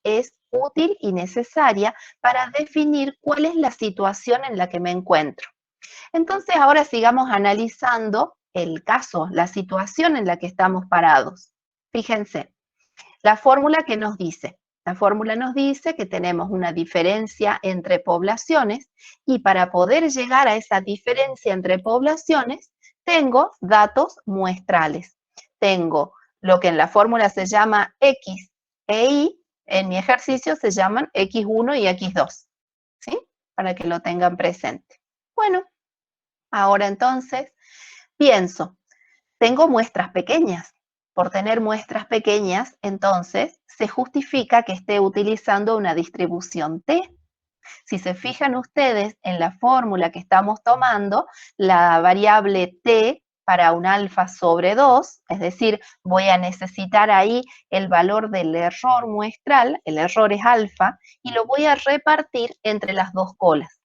es útil y necesaria para definir cuál es la situación en la que me encuentro. Entonces, ahora sigamos analizando el caso, la situación en la que estamos parados. Fíjense, la fórmula que nos dice. La fórmula nos dice que tenemos una diferencia entre poblaciones y para poder llegar a esa diferencia entre poblaciones, tengo datos muestrales. Tengo lo que en la fórmula se llama X e Y, en mi ejercicio se llaman X1 y X2, ¿sí? Para que lo tengan presente. Bueno, ahora entonces pienso, tengo muestras pequeñas. Por tener muestras pequeñas, entonces, se justifica que esté utilizando una distribución T. Si se fijan ustedes en la fórmula que estamos tomando, la variable T para un alfa sobre 2, es decir, voy a necesitar ahí el valor del error muestral, el error es alfa, y lo voy a repartir entre las dos colas.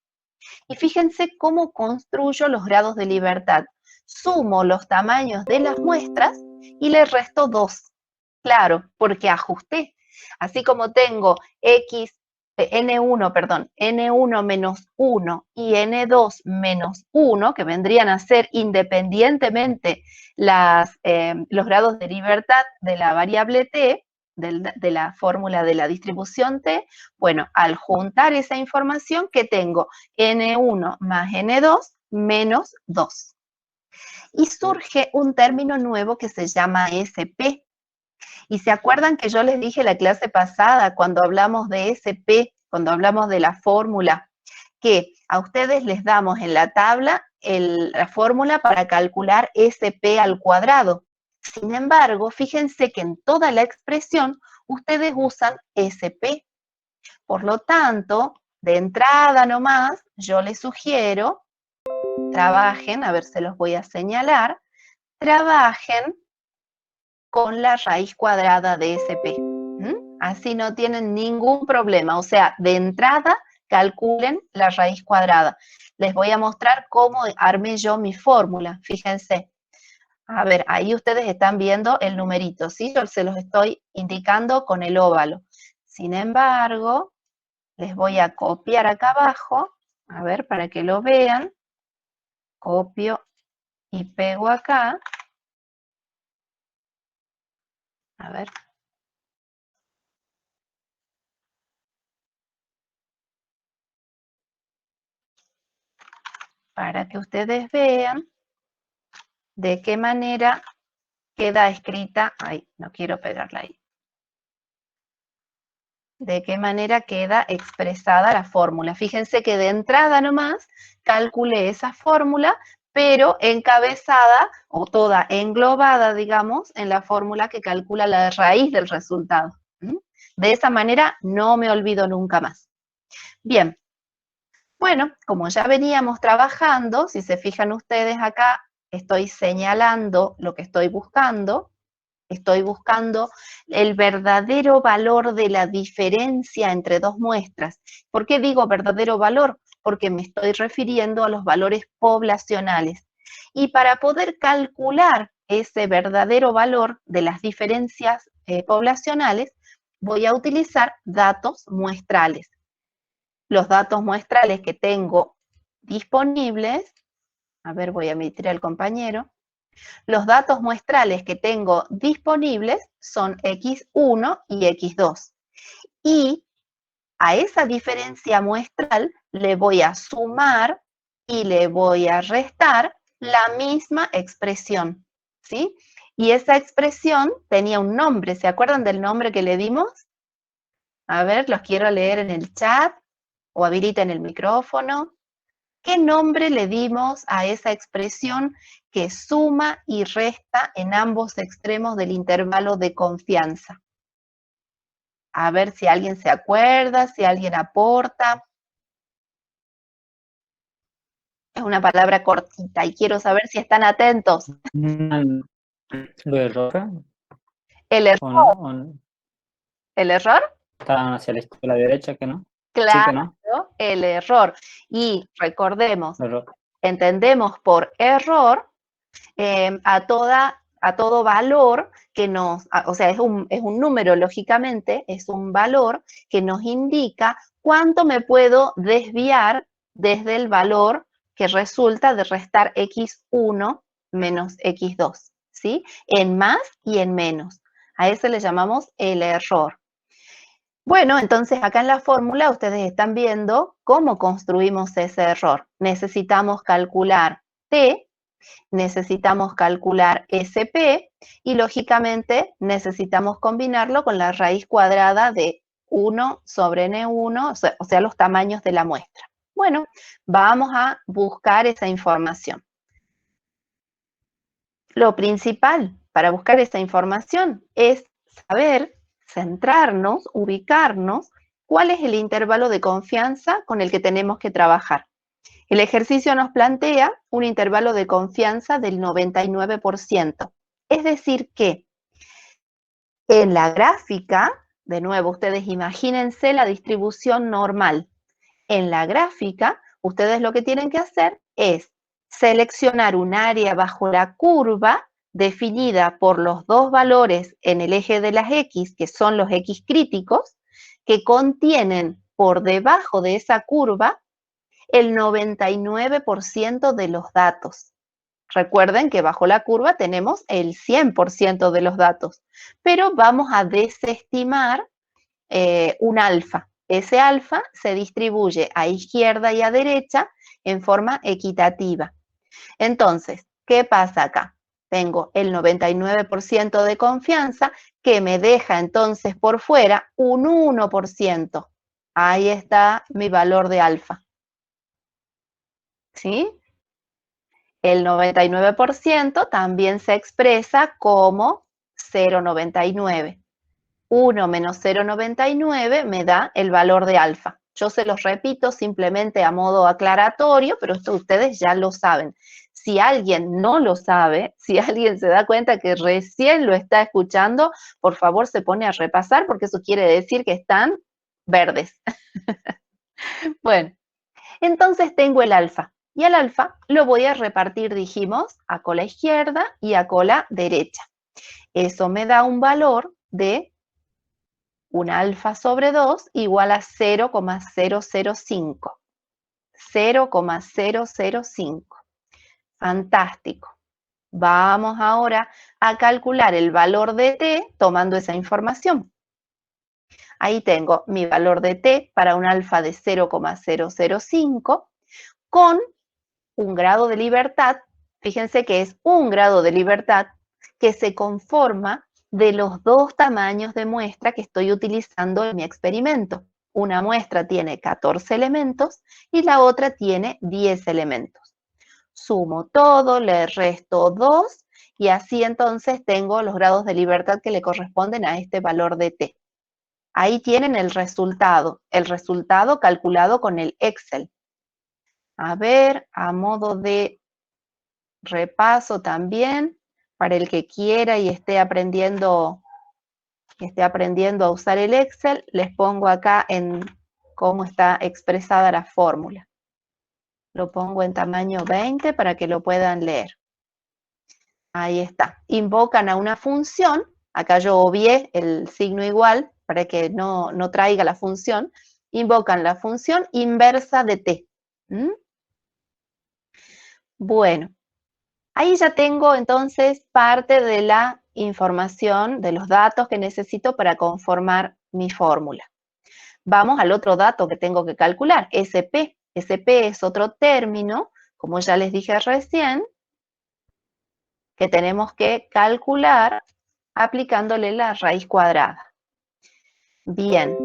Y fíjense cómo construyo los grados de libertad. Sumo los tamaños de las muestras y le resto 2. Claro, porque ajusté. Así como tengo N1 menos 1 y N2 menos 1, que vendrían a ser independientemente los grados de libertad de la variable T, de la fórmula de la distribución T, bueno, al juntar esa información que tengo N1 más N2 menos 2. Y surge un término nuevo que se llama SP. Y se acuerdan que yo les dije la clase pasada, cuando hablamos de SP, cuando hablamos de la fórmula, que a ustedes les damos en la tabla la fórmula para calcular SP al cuadrado. Sin embargo, fíjense que en toda la expresión ustedes usan SP. Por lo tanto, de entrada nomás, yo les sugiero, trabajen, a ver, se los voy a señalar, trabajen con la raíz cuadrada de SP. Así no tienen ningún problema. O sea, de entrada, calculen la raíz cuadrada. Les voy a mostrar cómo armé yo mi fórmula. Fíjense. A ver, ahí ustedes están viendo el numerito, ¿sí? Yo se los estoy indicando con el óvalo. Sin embargo, les voy a copiar acá abajo, a ver, para que lo vean. Copio y pego acá. A ver. Para que ustedes vean de qué manera queda escrita, ay, no quiero pegarla ahí, de qué manera queda expresada la fórmula. Fíjense que de entrada nomás calculé esa fórmula, pero encabezada o toda englobada, digamos, en la fórmula que calcula la raíz del resultado. De esa manera no me olvido nunca más. Bien, bueno, como ya veníamos trabajando, si se fijan ustedes acá, estoy señalando lo que estoy buscando el verdadero valor de la diferencia entre dos muestras. ¿Por qué digo verdadero valor? Porque me estoy refiriendo a los valores poblacionales. Y para poder calcular ese verdadero valor de las diferencias poblacionales, voy a utilizar datos muestrales. Los datos muestrales que tengo disponibles, a ver, voy a emitir al compañero. Los datos muestrales que tengo disponibles son X1 y X2. Y a esa diferencia muestral le voy a sumar y le voy a restar la misma expresión, ¿sí? Y esa expresión tenía un nombre. ¿Se acuerdan del nombre que le dimos? A ver, los quiero leer en el chat o habiliten el micrófono. ¿Qué nombre le dimos a esa expresión que suma y resta en ambos extremos del intervalo de confianza? A ver si alguien se acuerda, si alguien aporta. Es una palabra cortita y quiero saber si están atentos. ¿Lo de roja? ¿El error? ¿El error? Estaban hacia la izquierda, la derecha, ¿que no? Claro, Sí, que no. el error. Y recordemos, Error. entendemos por error a toda a todo valor que o sea, es un número, lógicamente, es un valor que nos indica cuánto me puedo desviar desde el valor que resulta de restar x1 menos x2, ¿sí? En más y en menos. A eso le llamamos el error. Bueno, entonces acá en la fórmula ustedes están viendo cómo construimos ese error. Necesitamos calcular t, necesitamos calcular SP y lógicamente necesitamos combinarlo con la raíz cuadrada de 1 sobre N1, o sea, los tamaños de la muestra. Bueno, vamos a buscar esa información. Lo principal para buscar esa información es saber, centrarnos, ubicarnos, cuál es el intervalo de confianza con el que tenemos que trabajar. El ejercicio nos plantea un intervalo de confianza del 99%. Es decir que en la gráfica, de nuevo, ustedes imagínense la distribución normal. En la gráfica, ustedes lo que tienen que hacer es seleccionar un área bajo la curva definida por los dos valores en el eje de las X, que son los X críticos, que contienen por debajo de esa curva el 99% de los datos. Recuerden que bajo la curva tenemos el 100% de los datos, pero vamos a desestimar un alfa. Ese alfa se distribuye a izquierda y a derecha en forma equitativa. Entonces, ¿qué pasa acá? Tengo el 99% de confianza que me deja entonces por fuera un 1%. Ahí está mi valor de alfa. ¿Sí? El 99% también se expresa como 0,99. 1 menos 0,99 me da el valor de alfa. Yo se los repito simplemente a modo aclaratorio, pero esto ustedes ya lo saben. Si alguien no lo sabe, si alguien se da cuenta que recién lo está escuchando, por favor se pone a repasar porque eso quiere decir que están verdes. Bueno, entonces tengo el alfa. Y al alfa lo voy a repartir, dijimos, a cola izquierda y a cola derecha. Eso me da un valor de un alfa sobre 2 igual a 0,005. 0,005. Fantástico. Vamos ahora a calcular el valor de t tomando esa información. Ahí tengo mi valor de t para un alfa de 0,005 con un grado de libertad. Fíjense que es un grado de libertad que se conforma de los dos tamaños de muestra que estoy utilizando en mi experimento. Una muestra tiene 14 elementos y la otra tiene 10 elementos. Sumo todo, le resto 2 y así entonces tengo los grados de libertad que le corresponden a este valor de t. Ahí tienen el resultado calculado con el Excel. A ver, a modo de repaso también, para el que quiera y esté aprendiendo a usar el Excel, les pongo acá en cómo está expresada la fórmula. Lo pongo en tamaño 20 para que lo puedan leer. Ahí está. Invocan a una función. Acá yo obvié el signo igual para que no traiga la función. Invocan la función inversa de t. Bueno, ahí ya tengo entonces parte de la información, de los datos que necesito para conformar mi fórmula. Vamos al otro dato que tengo que calcular, SP. SP es otro término, como ya les dije recién, que tenemos que calcular aplicándole la raíz cuadrada. Bien,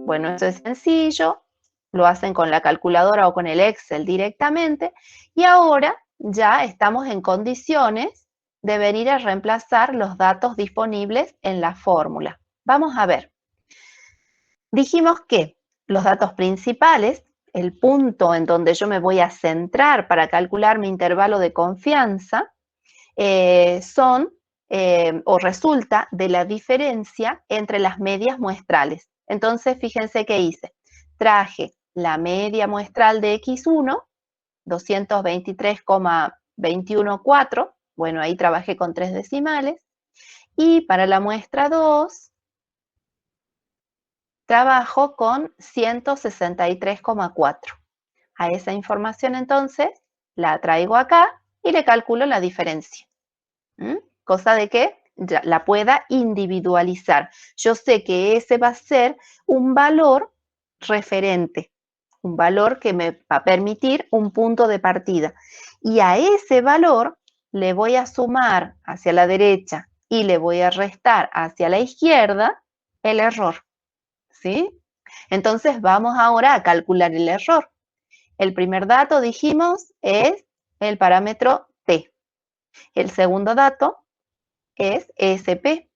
bueno, eso es sencillo, lo hacen con la calculadora o con el Excel directamente, y ahora ya estamos en condiciones de venir a reemplazar los datos disponibles en la fórmula. Vamos a ver. Dijimos que los datos principales, el punto en donde yo me voy a centrar para calcular mi intervalo de confianza, o resulta de la diferencia entre las medias muestrales. Entonces, fíjense qué hice. Traje la media muestral de X1, 223,214, Bueno, ahí trabajé con 3 decimales. Y para la muestra 2, trabajo con 163,4. A esa información entonces la traigo acá y le calculo la diferencia. Cosa de que ya la pueda individualizar. Yo sé que ese va a ser un valor referente, un valor que me va a permitir un punto de partida. Y a ese valor le voy a sumar hacia la derecha y le voy a restar hacia la izquierda el error. ¿Sí? Entonces vamos ahora a calcular el error. El primer dato, dijimos, es el parámetro t. El segundo dato es SP.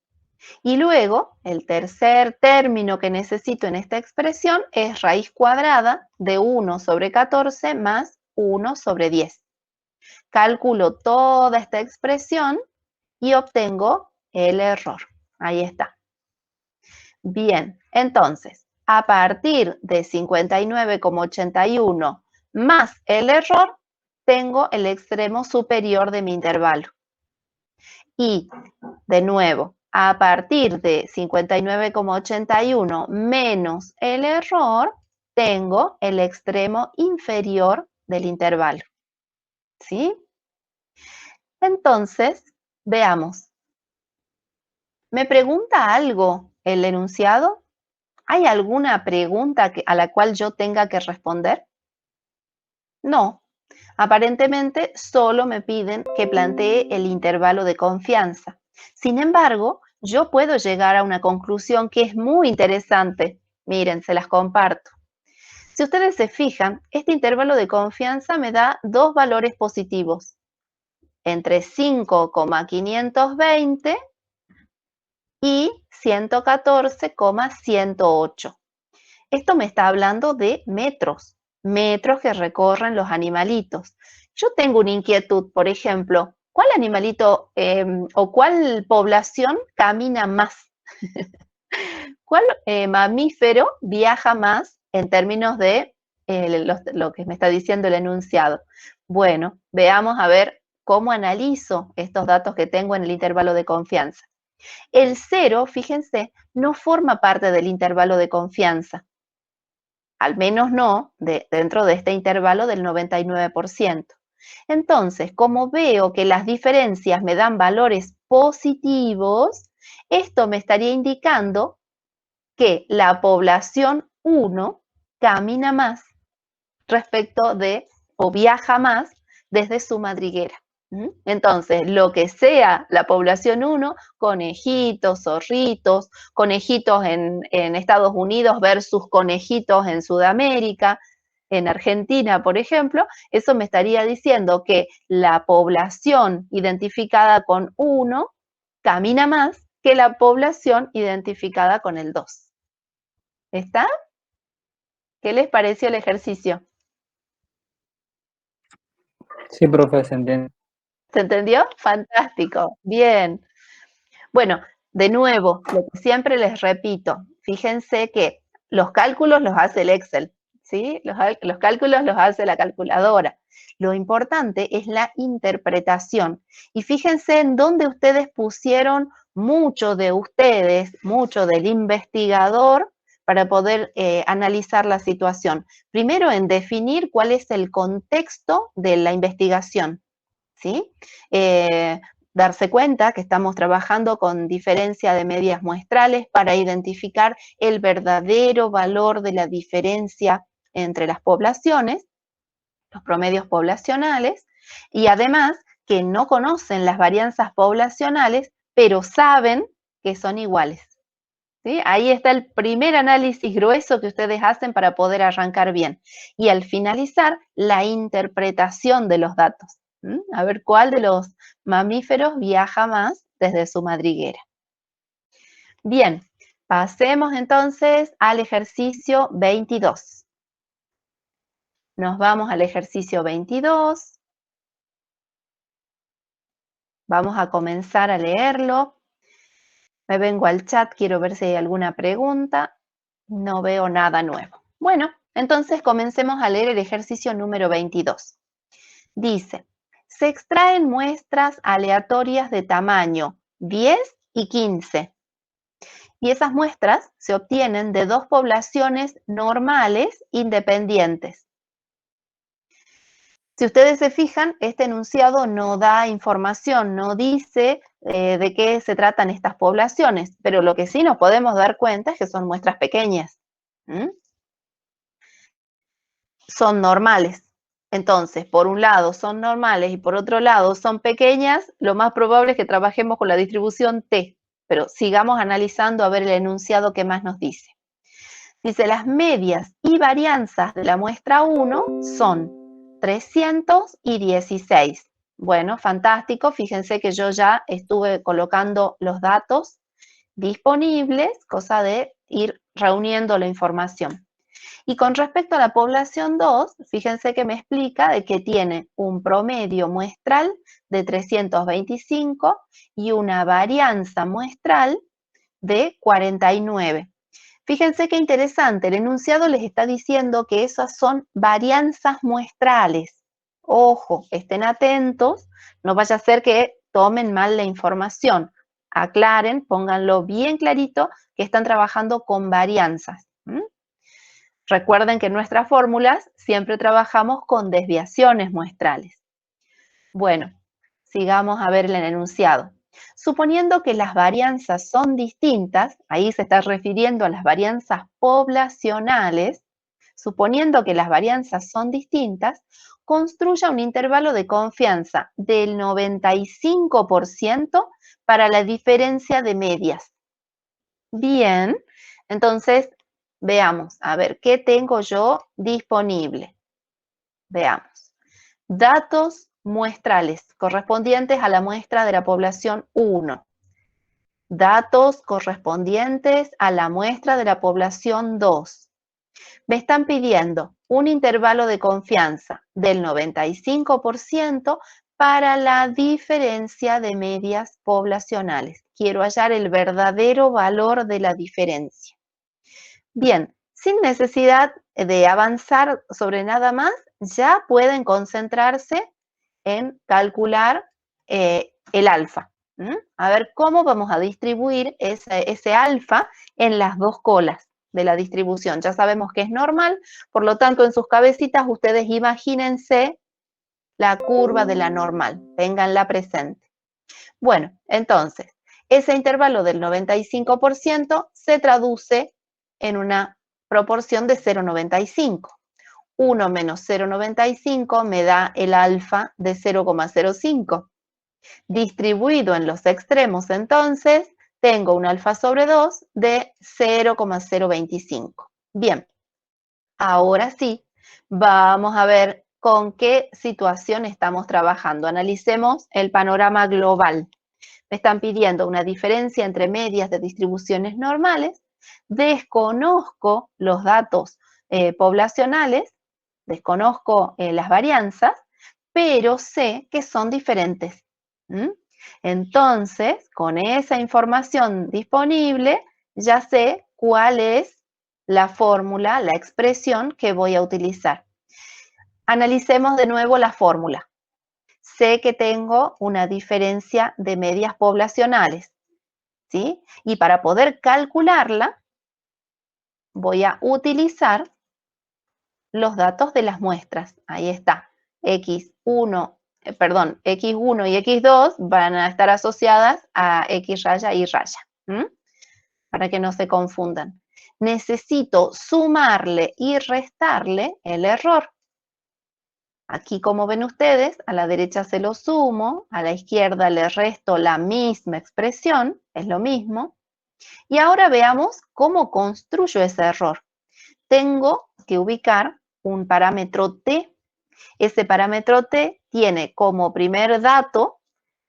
Y luego, el tercer término que necesito en esta expresión es raíz cuadrada de 1 sobre 14 más 1 sobre 10. Calculo toda esta expresión y obtengo el error. Ahí está. Bien, entonces, a partir de 59,81 más el error, tengo el extremo superior de mi intervalo. Y, de nuevo, a partir de 59,81 menos el error, tengo el extremo inferior del intervalo. ¿Sí? Entonces, veamos. ¿Me pregunta algo el enunciado? ¿Hay alguna pregunta a la cual yo tenga que responder? No. Aparentemente, solo me piden que plantee el intervalo de confianza. Sin embargo, yo puedo llegar a una conclusión que es muy interesante. Miren, se las comparto. Si ustedes se fijan, este intervalo de confianza me da dos valores positivos, entre 5,520 y 114,108. Esto me está hablando de metros, metros que recorren los animalitos. Yo tengo una inquietud, por ejemplo, ¿cuál animalito o cuál población camina más? ¿Cuál mamífero viaja más en términos de lo que me está diciendo el enunciado? Bueno, veamos a ver cómo analizo estos datos que tengo en el intervalo de confianza. El 0, fíjense, no forma parte del intervalo de confianza. Al menos no dentro de este intervalo del 99%. Entonces, como veo que las diferencias me dan valores positivos, esto me estaría indicando que la población 1 camina más respecto de, o viaja más desde su madriguera. Entonces, lo que sea la población 1, conejitos, zorritos, conejitos en Estados Unidos versus conejitos en Sudamérica, en Argentina, por ejemplo, eso me estaría diciendo que la población identificada con 1 camina más que la población identificada con el 2. ¿Está? ¿Qué les pareció el ejercicio? Sí, profe, se entiende. ¿Se entendió? Fantástico. Bien. Bueno, de nuevo, lo que siempre les repito, fíjense que los cálculos los hace el Excel, ¿sí? Los cálculos los hace la calculadora. Lo importante es la interpretación. Y fíjense en dónde ustedes pusieron mucho de ustedes, mucho del investigador, para poder analizar la situación. Primero, en definir cuál es el contexto de la investigación, ¿sí? Darse cuenta que estamos trabajando con diferencia de medias muestrales para identificar el verdadero valor de la diferencia entre las poblaciones, los promedios poblacionales, y además que no conocen las varianzas poblacionales, pero saben que son iguales. ¿Sí? Ahí está el primer análisis grueso que ustedes hacen para poder arrancar bien. Y al finalizar, la interpretación de los datos. A ver cuál de los mamíferos viaja más desde su madriguera. Bien, pasemos entonces al ejercicio 22. Nos vamos al ejercicio 22. Vamos a comenzar a leerlo. Me vengo al chat, quiero ver si hay alguna pregunta. No veo nada nuevo. Bueno, entonces comencemos a leer el ejercicio número 22. Dice, se extraen muestras aleatorias de tamaño 10 y 15. Y esas muestras se obtienen de dos poblaciones normales independientes. Si ustedes se fijan, este enunciado no da información, no dice de qué se tratan estas poblaciones, pero lo que sí nos podemos dar cuenta es que son muestras pequeñas. Son normales. Entonces, por un lado son normales y por otro lado son pequeñas, lo más probable es que trabajemos con la distribución T, pero sigamos analizando a ver el enunciado que más nos dice. Dice, las medias y varianzas de la muestra 1 son 316. Bueno, fantástico. Fíjense que yo ya estuve colocando los datos disponibles, cosa de ir reuniendo la información. Y con respecto a la población 2, fíjense que me explica de que tiene un promedio muestral de 325 y una varianza muestral de 49. Fíjense qué interesante, el enunciado les está diciendo que esas son varianzas muestrales. Ojo, estén atentos, no vaya a ser que tomen mal la información. Aclaren, pónganlo bien clarito que están trabajando con varianzas. Recuerden que en nuestras fórmulas siempre trabajamos con desviaciones muestrales. Bueno, sigamos a ver el enunciado. Suponiendo que las varianzas son distintas, ahí se está refiriendo a las varianzas poblacionales, suponiendo que las varianzas son distintas, construya un intervalo de confianza del 95% para la diferencia de medias. Bien, entonces veamos, a ver, ¿qué tengo yo disponible? Veamos. Datos muestrales correspondientes a la muestra de la población 1. Datos correspondientes a la muestra de la población 2. Me están pidiendo un intervalo de confianza del 95% para la diferencia de medias poblacionales. Quiero hallar el verdadero valor de la diferencia. Bien, sin necesidad de avanzar sobre nada más, ya pueden concentrarse en calcular el alfa. A ver cómo vamos a distribuir ese alfa en las dos colas de la distribución. Ya sabemos que es normal, por lo tanto en sus cabecitas ustedes imagínense la curva de la normal, ténganla presente. Bueno, entonces, ese intervalo del 95% se traduce en una proporción de 0,95. 1 menos 0,95 me da el alfa de 0,05. Distribuido en los extremos, entonces, tengo un alfa sobre 2 de 0,025. Bien, ahora sí, vamos a ver con qué situación estamos trabajando. Analicemos el panorama global. Me están pidiendo una diferencia entre medias de distribuciones normales. Desconozco los datos poblacionales, desconozco las varianzas, pero sé que son diferentes. Entonces, con esa información disponible, ya sé cuál es la fórmula, la expresión que voy a utilizar. Analicemos de nuevo la fórmula. Sé que tengo una diferencia de medias poblacionales, ¿sí? Y para poder calcularla, voy a utilizar los datos de las muestras. Ahí está. X1 y X2 van a estar asociadas a X raya y raya, para que no se confundan. Necesito sumarle y restarle el error. Aquí, como ven ustedes, a la derecha se lo sumo, a la izquierda le resto la misma expresión, es lo mismo. Y ahora veamos cómo construyo ese error. Tengo que ubicar un parámetro t. Ese parámetro t tiene como primer dato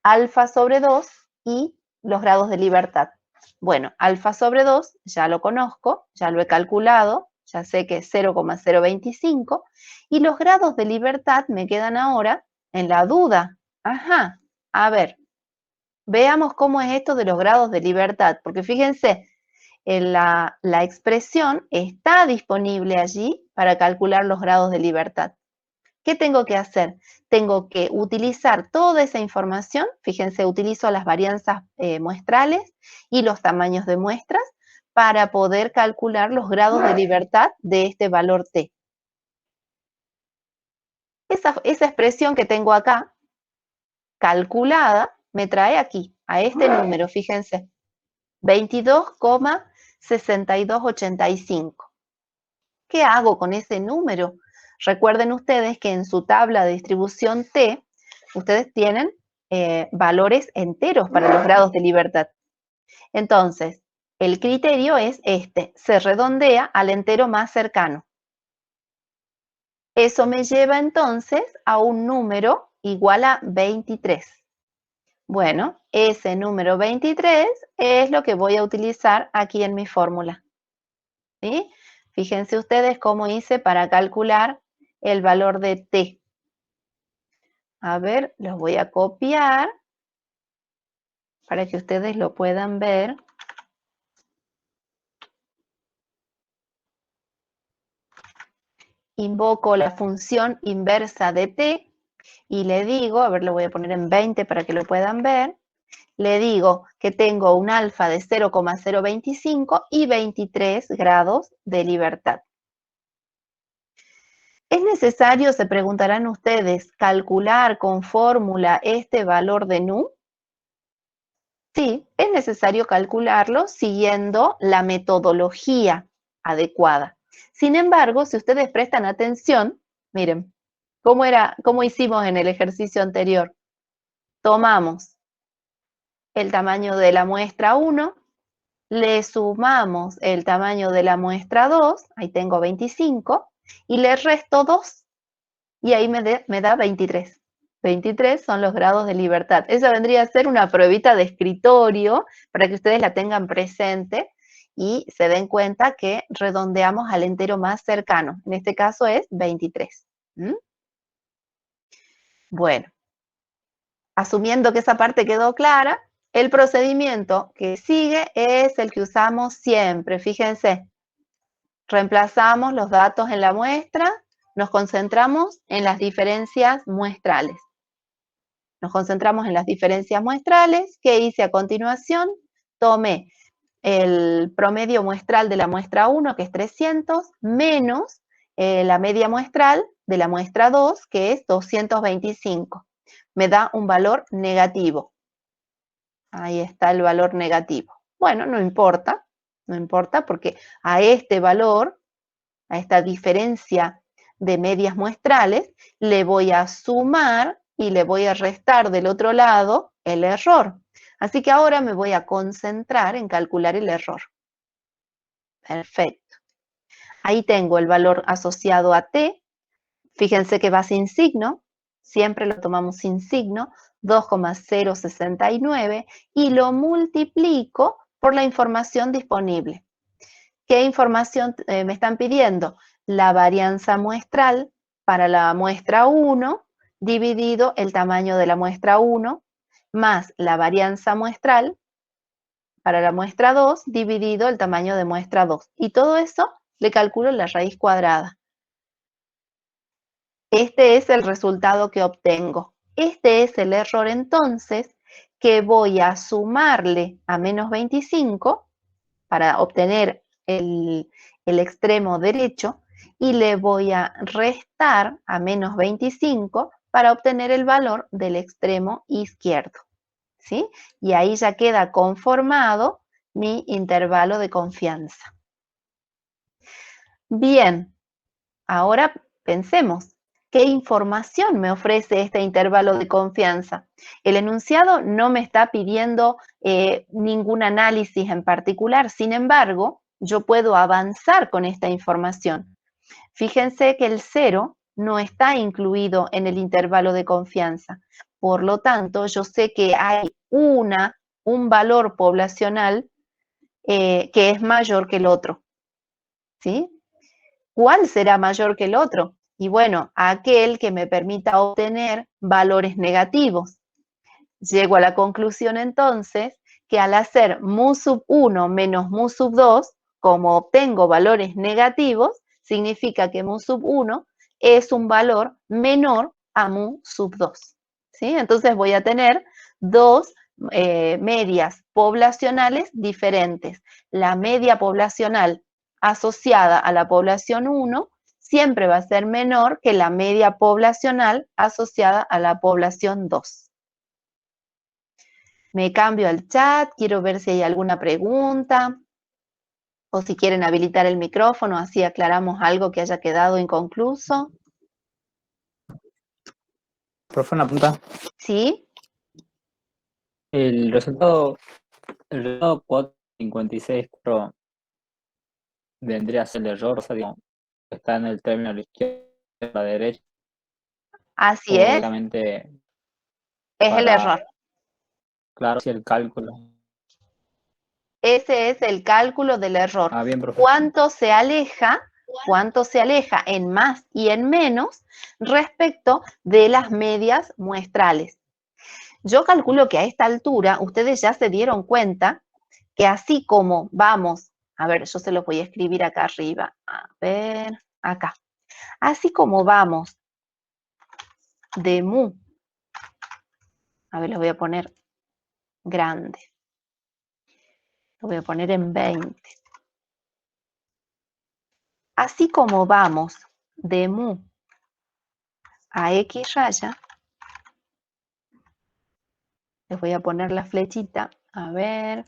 alfa sobre 2 y los grados de libertad. Bueno, alfa sobre 2 ya lo conozco, ya lo he calculado, ya sé que es 0,025 y los grados de libertad me quedan ahora en la duda. Ajá, a ver, veamos cómo es esto de los grados de libertad, porque fíjense, la expresión está disponible allí para calcular los grados de libertad. ¿Qué tengo que hacer? Tengo que utilizar toda esa información, fíjense, utilizo las varianzas muestrales y los tamaños de muestras para poder calcular los grados de libertad de este valor t. Esa expresión que tengo acá, calculada, me trae aquí, a este número, fíjense, 22,6285. ¿Qué hago con ese número? Recuerden ustedes que en su tabla de distribución T, ustedes tienen valores enteros para los grados de libertad. Entonces, el criterio es este, se redondea al entero más cercano. Eso me lleva entonces a un número igual a 23. Bueno, ese número 23 es lo que voy a utilizar aquí en mi fórmula. ¿Sí? Fíjense ustedes cómo hice para calcular el valor de t. A ver, los voy a copiar para que ustedes lo puedan ver. Invoco la función inversa de t y le digo, a ver, lo voy a poner en 20 para que lo puedan ver. Le digo que tengo un alfa de 0,025 y 23 grados de libertad. ¿Es necesario, se preguntarán ustedes, calcular con fórmula este valor de nu? Sí, es necesario calcularlo siguiendo la metodología adecuada. Sin embargo, si ustedes prestan atención, miren, ¿cómo hicimos en el ejercicio anterior? Tomamos el tamaño de la muestra 1, le sumamos el tamaño de la muestra 2, ahí tengo 25, y le resto 2, y ahí me da 23. 23 son los grados de libertad. Esa vendría a ser una pruebita de escritorio para que ustedes la tengan presente y se den cuenta que redondeamos al entero más cercano. En este caso es 23. Bueno, asumiendo que esa parte quedó clara, el procedimiento que sigue es el que usamos siempre. Fíjense, reemplazamos los datos en la muestra, nos concentramos en las diferencias muestrales. Nos concentramos en las diferencias muestrales. ¿Qué hice a continuación? Tomé el promedio muestral de la muestra 1, que es 300, menos la media muestral de la muestra 2, que es 225. Me da un valor negativo. Ahí está el valor negativo. Bueno, no importa porque a este valor, a esta diferencia de medias muestrales, le voy a sumar y le voy a restar del otro lado el error. Así que ahora me voy a concentrar en calcular el error. Perfecto. Ahí tengo el valor asociado a t. Fíjense que va sin signo. Siempre lo tomamos sin signo. 2,069 y lo multiplico por la información disponible. ¿Qué información me están pidiendo? La varianza muestral para la muestra 1 dividido el tamaño de la muestra 1 más la varianza muestral para la muestra 2 dividido el tamaño de muestra 2. Y todo eso le calculo la raíz cuadrada. Este es el resultado que obtengo. Este es el error entonces que voy a sumarle a menos 25 para obtener el extremo derecho y le voy a restar a menos 25 para obtener el valor del extremo izquierdo. ¿Sí? Y ahí ya queda conformado mi intervalo de confianza. Bien, ahora pensemos, ¿qué información me ofrece este intervalo de confianza? El enunciado no me está pidiendo ningún análisis en particular, sin embargo, yo puedo avanzar con esta información. Fíjense que el 0 no está incluido en el intervalo de confianza. Por lo tanto, yo sé que hay un valor poblacional que es mayor que el otro. ¿Sí? ¿Cuál será mayor que el otro? Y bueno, aquel que me permita obtener valores negativos. Llego a la conclusión entonces que al hacer mu sub 1 menos mu sub 2, como obtengo valores negativos, significa que mu sub 1 es un valor menor a mu sub 2. ¿Sí? Entonces voy a tener dos medias poblacionales diferentes. La media poblacional asociada a la población 1 siempre va a ser menor que la media poblacional asociada a la población 2. Me cambio al chat, quiero ver si hay alguna pregunta, o si quieren habilitar el micrófono, así aclaramos algo que haya quedado inconcluso. Profe, una pregunta. ¿Sí? El resultado 456 creo, vendría a ser el error, o sea, digamos, está en el término a la izquierda, a la derecha, Así o es directamente el para, error. claro, si el cálculo. Ese es el cálculo del error. Ah, bien, profe. ¿Cuánto se aleja en más y en menos respecto de las medias muestrales? Yo calculo que a esta altura ustedes ya se dieron cuenta que así como vamos, a ver, yo se los voy a escribir acá arriba, a ver, acá. Así como vamos de mu, a ver, los voy a poner grande, lo voy a poner en 20. Así como vamos de mu a x raya, les voy a poner la flechita, a ver,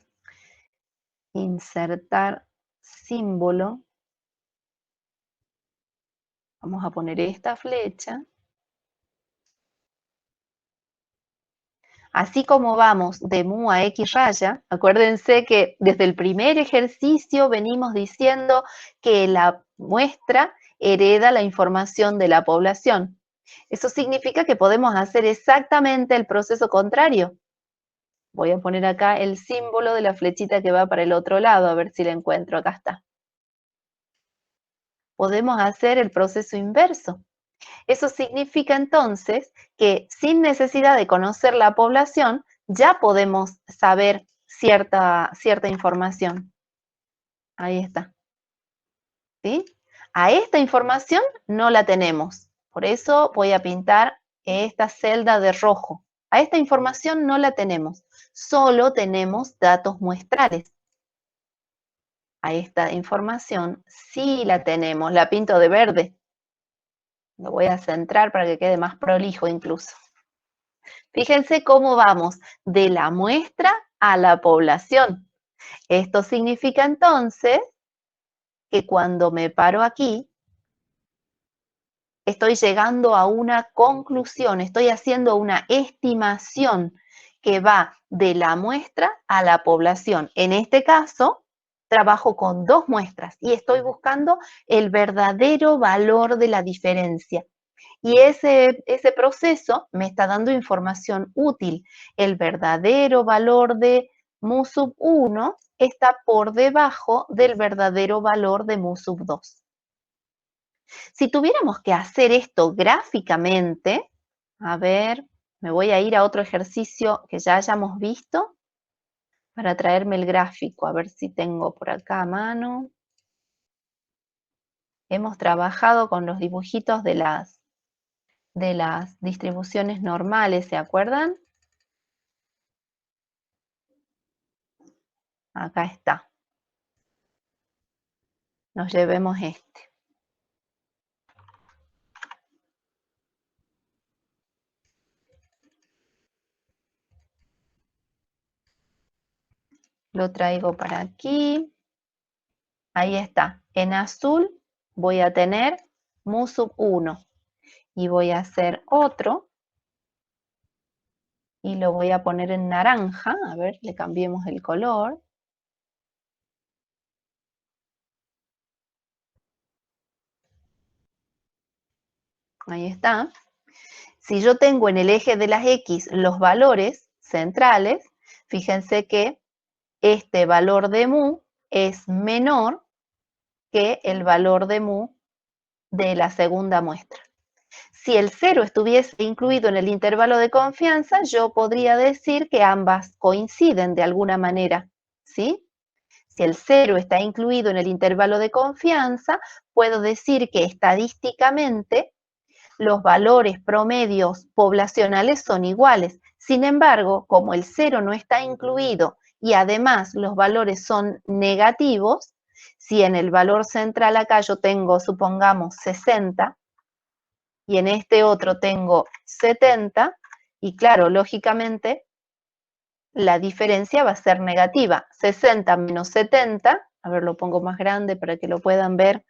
insertar símbolo. Vamos a poner esta flecha. Así como vamos de mu a x raya, acuérdense que desde el primer ejercicio venimos diciendo que la muestra hereda la información de la población. Eso significa que podemos hacer exactamente el proceso contrario. Voy a poner acá el símbolo de la flechita que va para el otro lado, a ver si la encuentro, acá está. Podemos hacer el proceso inverso. Eso significa entonces que sin necesidad de conocer la población, ya podemos saber cierta información. Ahí está. ¿Sí? A esta información no la tenemos. Por eso voy a pintar esta celda de rojo. A esta información no la tenemos. Solo tenemos datos muestrales. A esta información sí la tenemos. La pinto de verde. Lo voy a centrar para que quede más prolijo incluso. Fíjense cómo vamos de la muestra a la población. Esto significa entonces que cuando me paro aquí, estoy llegando a una conclusión, estoy haciendo una estimación que va de la muestra a la población. En este caso, trabajo con dos muestras y estoy buscando el verdadero valor de la diferencia. Y ese proceso me está dando información útil. El verdadero valor de mu sub 1 está por debajo del verdadero valor de mu sub 2. Si tuviéramos que hacer esto gráficamente, a ver, me voy a ir a otro ejercicio que ya hayamos visto para traerme el gráfico, a ver si tengo por acá a mano. Hemos trabajado con los dibujitos de las distribuciones normales, ¿se acuerdan? Acá está. Nos llevemos este. Lo traigo para aquí. Ahí está. En azul voy a tener mu sub 1. Y voy a hacer otro. Y lo voy a poner en naranja. A ver, le cambiemos el color. Ahí está. Si yo tengo en el eje de las X los valores centrales, fíjense que este valor de mu es menor que el valor de mu de la segunda muestra. Si el 0 estuviese incluido en el intervalo de confianza, yo podría decir que ambas coinciden de alguna manera, ¿sí? Si el 0 está incluido en el intervalo de confianza, puedo decir que estadísticamente los valores promedios poblacionales son iguales. Sin embargo, como el 0 no está incluido y además los valores son negativos, si en el valor central acá yo tengo, supongamos, 60, y en este otro tengo 70, y claro, lógicamente, la diferencia va a ser negativa. 60 menos 70, a ver, lo pongo más grande para que lo puedan ver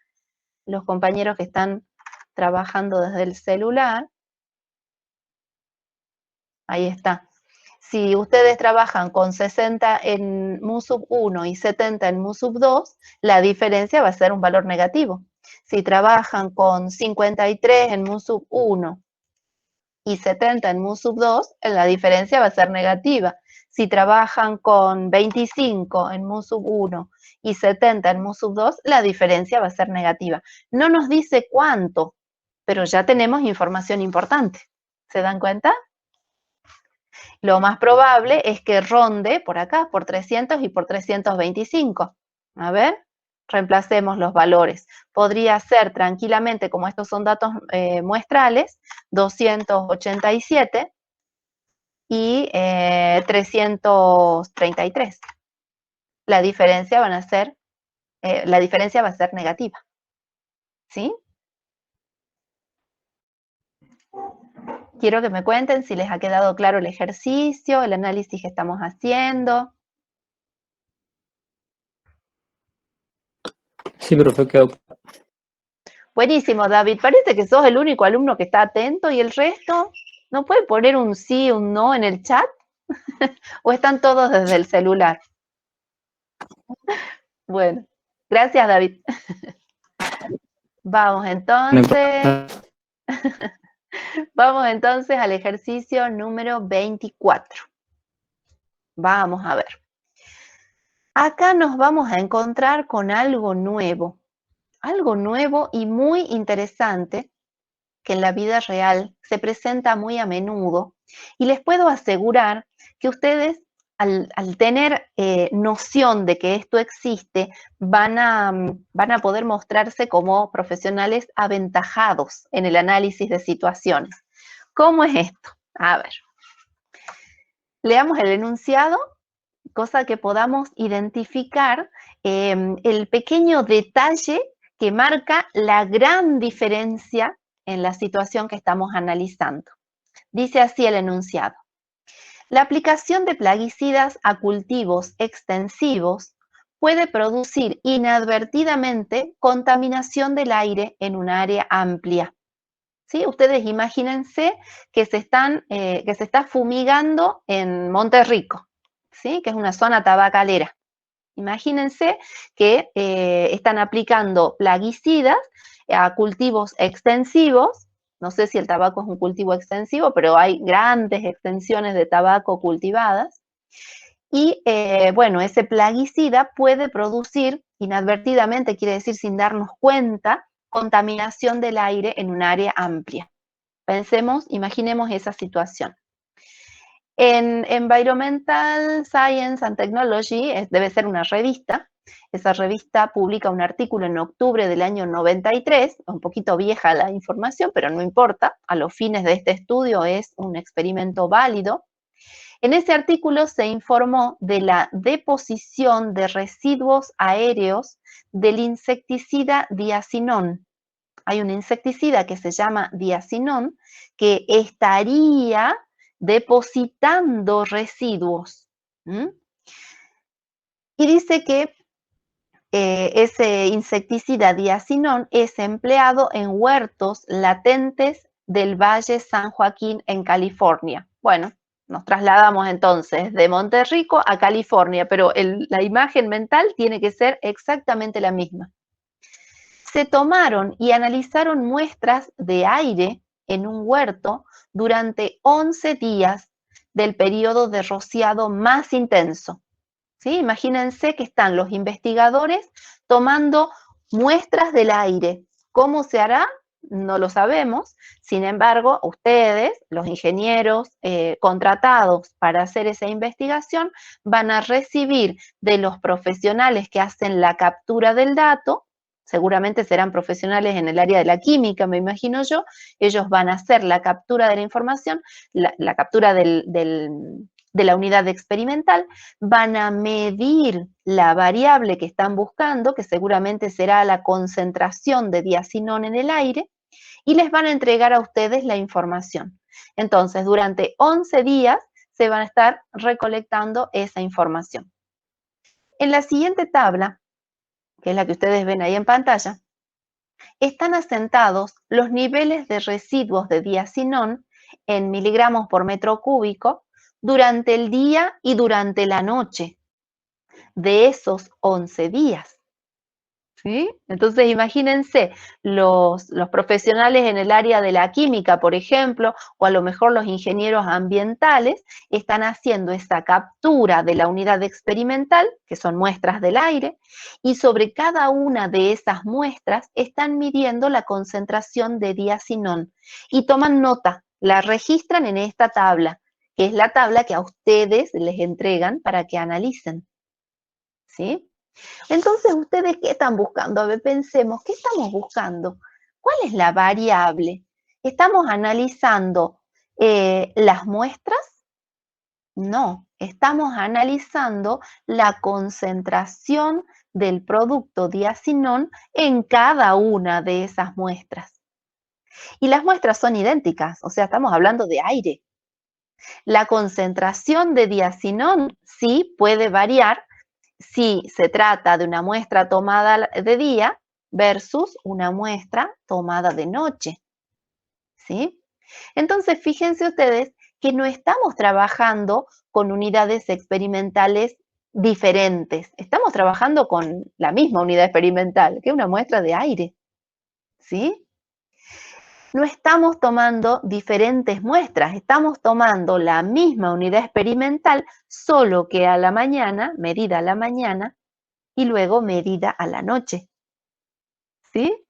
los compañeros que están trabajando desde el celular. Ahí está. Si ustedes trabajan con 60 en MUSUB 1 y 70 en MUSUB 2, la diferencia va a ser un valor negativo. Si trabajan con 53 en MUSUB 1 y 70 en MUSUB 2, la diferencia va a ser negativa. Si trabajan con 25 en MUSUB 1 y 70 en MUSUB 2, la diferencia va a ser negativa. No nos dice cuánto, pero ya tenemos información importante. ¿Se dan cuenta? Lo más probable es que ronde por acá, por 300 y por 325. A ver, reemplacemos los valores. Podría ser tranquilamente, como estos son datos muestrales, 287 y 333. La diferencia va a ser negativa. ¿Sí? Quiero que me cuenten si les ha quedado claro el ejercicio, el análisis que estamos haciendo. Sí, profe, quedó. Buenísimo, David. Parece que sos el único alumno que está atento y el resto, ¿no puede poner un sí o un no en el chat? ¿O están todos desde el celular? Bueno, gracias, David. Vamos entonces. Vamos entonces al ejercicio número 24. Vamos a ver. Acá nos vamos a encontrar con algo nuevo y muy interesante que en la vida real se presenta muy a menudo, y les puedo asegurar que ustedes al tener noción de que esto existe, van a poder mostrarse como profesionales aventajados en el análisis de situaciones. ¿Cómo es esto? A ver, leamos el enunciado, cosa que podamos identificar el pequeño detalle que marca la gran diferencia en la situación que estamos analizando. Dice así el enunciado. La aplicación de plaguicidas a cultivos extensivos puede producir inadvertidamente contaminación del aire en un área amplia. ¿Sí? Ustedes imagínense que se está fumigando en Monterrico, ¿sí? Que es una zona tabacalera. Imagínense que están aplicando plaguicidas a cultivos extensivos. No sé si el tabaco es un cultivo extensivo, pero hay grandes extensiones de tabaco cultivadas. Y bueno, ese plaguicida puede producir inadvertidamente, quiere decir sin darnos cuenta, contaminación del aire en un área amplia. Pensemos, imaginemos esa situación. En Environmental Science and Technology, debe ser una revista. Esa revista publica un artículo en octubre del año 93, un poquito vieja la información, pero no importa, a los fines de este estudio es un experimento válido. En ese artículo se informó de la deposición de residuos aéreos del insecticida diacinón. Hay un insecticida que se llama diacinón que estaría depositando residuos. Y dice que ese insecticida diacinón es empleado en huertos latentes del Valle San Joaquín en California. Bueno, nos trasladamos entonces de Monterrico a California, pero la imagen mental tiene que ser exactamente la misma. Se tomaron y analizaron muestras de aire en un huerto durante 11 días del periodo de rociado más intenso. ¿Sí? Imagínense que están los investigadores tomando muestras del aire. ¿Cómo se hará? No lo sabemos. Sin embargo, ustedes, los ingenieros contratados para hacer esa investigación, van a recibir de los profesionales que hacen la captura del dato seguramente serán profesionales en el área de la química, me imagino yo. Ellos van a hacer la captura de la información, la captura de la unidad experimental, van a medir la variable que están buscando, que seguramente será la concentración de diacinón en el aire, y les van a entregar a ustedes la información. Entonces, durante 11 días se van a estar recolectando esa información. En la siguiente tabla, que es la que ustedes ven ahí en pantalla, están asentados los niveles de residuos de diacinón en miligramos por metro cúbico durante el día y durante la noche de esos 11 días. ¿Sí? Entonces, imagínense, los profesionales en el área de la química, por ejemplo, o a lo mejor los ingenieros ambientales, están haciendo esa captura de la unidad experimental, que son muestras del aire, y sobre cada una de esas muestras están midiendo la concentración de diacinón y toman nota, la registran en esta tabla, que es la tabla que a ustedes les entregan para que analicen. ¿Sí? Entonces, ¿ustedes qué están buscando? A ver, pensemos, ¿qué estamos buscando? ¿Cuál es la variable? ¿Estamos analizando las muestras? No, estamos analizando la concentración del producto diacinón en cada una de esas muestras. Y las muestras son idénticas, o sea, estamos hablando de aire. La concentración de diacinón sí puede variar si se trata de una muestra tomada de día versus una muestra tomada de noche. ¿Sí? Entonces, fíjense ustedes que no estamos trabajando con unidades experimentales diferentes. Estamos trabajando con la misma unidad experimental, que es una muestra de aire. ¿Sí? No estamos tomando diferentes muestras, estamos tomando la misma unidad experimental, solo que a la mañana, medida a la mañana, y luego medida a la noche. ¿Sí?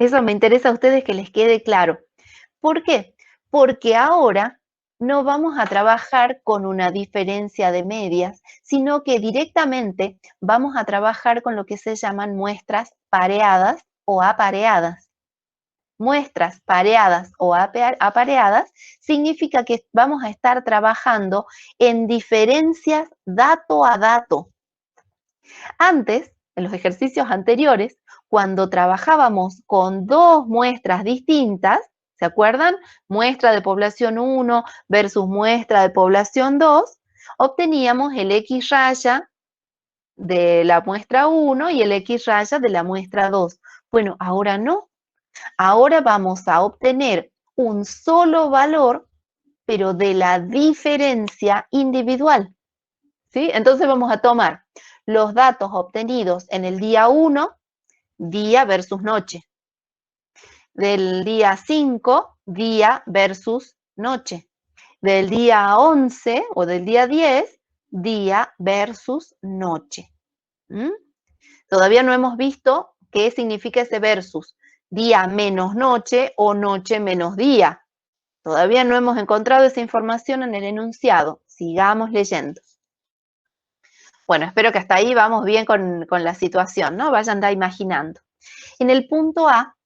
Eso me interesa a ustedes que les quede claro. ¿Por qué? Porque ahora no vamos a trabajar con una diferencia de medias, sino que directamente vamos a trabajar con lo que se llaman muestras pareadas o apareadas. Muestras pareadas o apareadas significa que vamos a estar trabajando en diferencias dato a dato. Antes, en los ejercicios anteriores, cuando trabajábamos con dos muestras distintas, ¿se acuerdan? Muestra de población 1 versus muestra de población 2, obteníamos el X raya de la muestra 1 y el X raya de la muestra 2. Bueno, ahora no. Ahora vamos a obtener un solo valor, pero de la diferencia individual. ¿Sí? Entonces vamos a tomar los datos obtenidos en el día 1, día versus noche. Del día 5, día versus noche. Del día 11 o del día 10, día versus noche. ¿Mm? Todavía no hemos visto qué significa ese versus. Día menos noche o noche menos día. Todavía no hemos encontrado esa información en el enunciado. Sigamos leyendo. Bueno, espero que hasta ahí vamos bien con la situación, ¿no? Vayan ya imaginando. En el punto A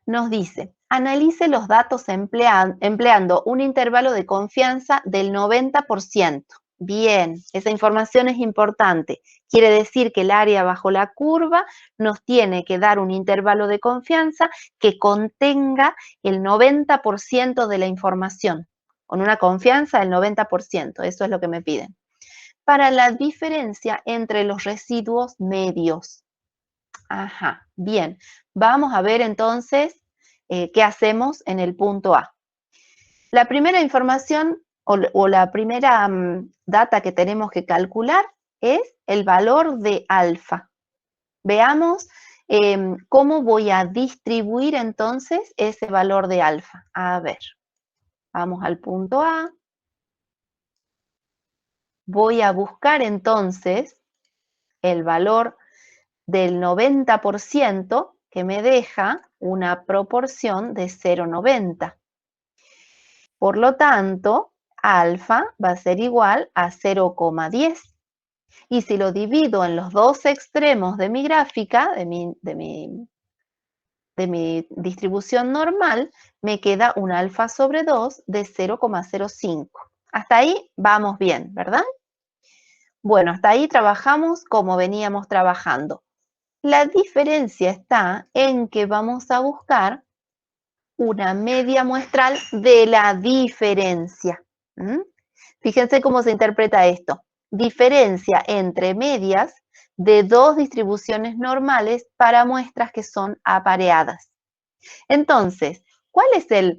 nos dice, analice los datos empleando un intervalo de confianza del 90%. Bien, esa información es importante. Quiere decir que el área bajo la curva nos tiene que dar un intervalo de confianza que contenga el 90% de la información, con una confianza del 90%, eso es lo que me piden. Para la diferencia entre los residuos medios. Ajá, bien. Vamos a ver entonces qué hacemos en el punto A. La primera información o la primera data que tenemos que calcular es el valor de alfa. Veamos cómo voy a distribuir entonces ese valor de alfa. A ver, vamos al punto A. Voy a buscar entonces el valor del 90% que me deja una proporción de 0,90. Por lo tanto, alfa va a ser igual a 0,10. Y si lo divido en los dos extremos de mi gráfica, de mi distribución normal, me queda un alfa sobre 2 de 0,05. Hasta ahí vamos bien, ¿verdad? Bueno, hasta ahí trabajamos como veníamos trabajando. La diferencia está en que vamos a buscar una media muestral de la diferencia. Fíjense cómo se interpreta esto. Diferencia entre medias de dos distribuciones normales para muestras que son apareadas. Entonces, ¿cuál es el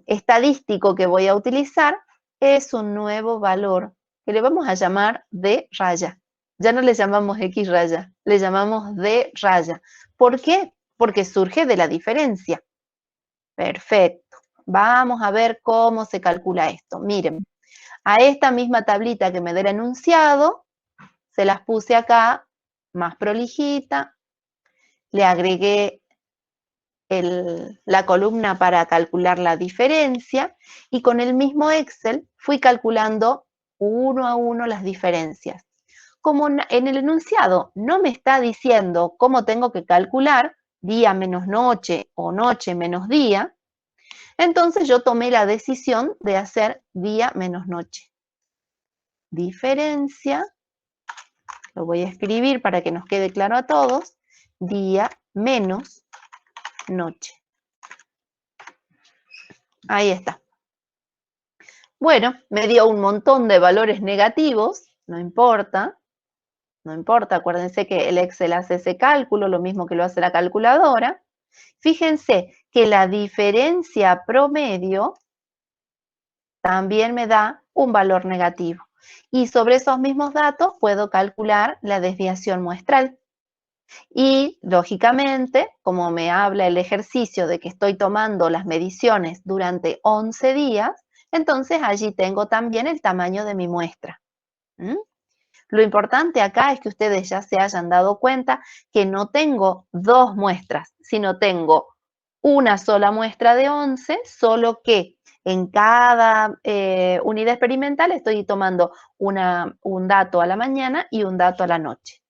estadístico que voy a utilizar? Es un nuevo valor que le vamos a llamar D raya. Ya no le llamamos X raya, le llamamos D raya. ¿Por qué? Porque surge de la diferencia. Perfecto. Vamos a ver cómo se calcula esto. Miren, a esta misma tablita que me da el enunciado, se las puse acá más prolijita, le agregué la columna para calcular la diferencia y con el mismo Excel fui calculando uno a uno las diferencias. Como en el enunciado no me está diciendo cómo tengo que calcular día menos noche o noche menos día, entonces yo tomé la decisión de hacer día menos noche. Diferencia, lo voy a escribir para que nos quede claro a todos, día menos noche. Ahí está. Bueno, me dio un montón de valores negativos, no importa, acuérdense que el Excel hace ese cálculo, lo mismo que lo hace la calculadora. Fíjense que la diferencia promedio también me da un valor negativo. Y sobre esos mismos datos puedo calcular la desviación muestral. Y, lógicamente, como me habla el ejercicio de que estoy tomando las mediciones durante 11 días, entonces allí tengo también el tamaño de mi muestra. Lo importante acá es que ustedes ya se hayan dado cuenta que no tengo dos muestras, sino tengo una sola muestra de 11, solo que en cada unidad experimental estoy tomando un dato a la mañana y un dato a la noche.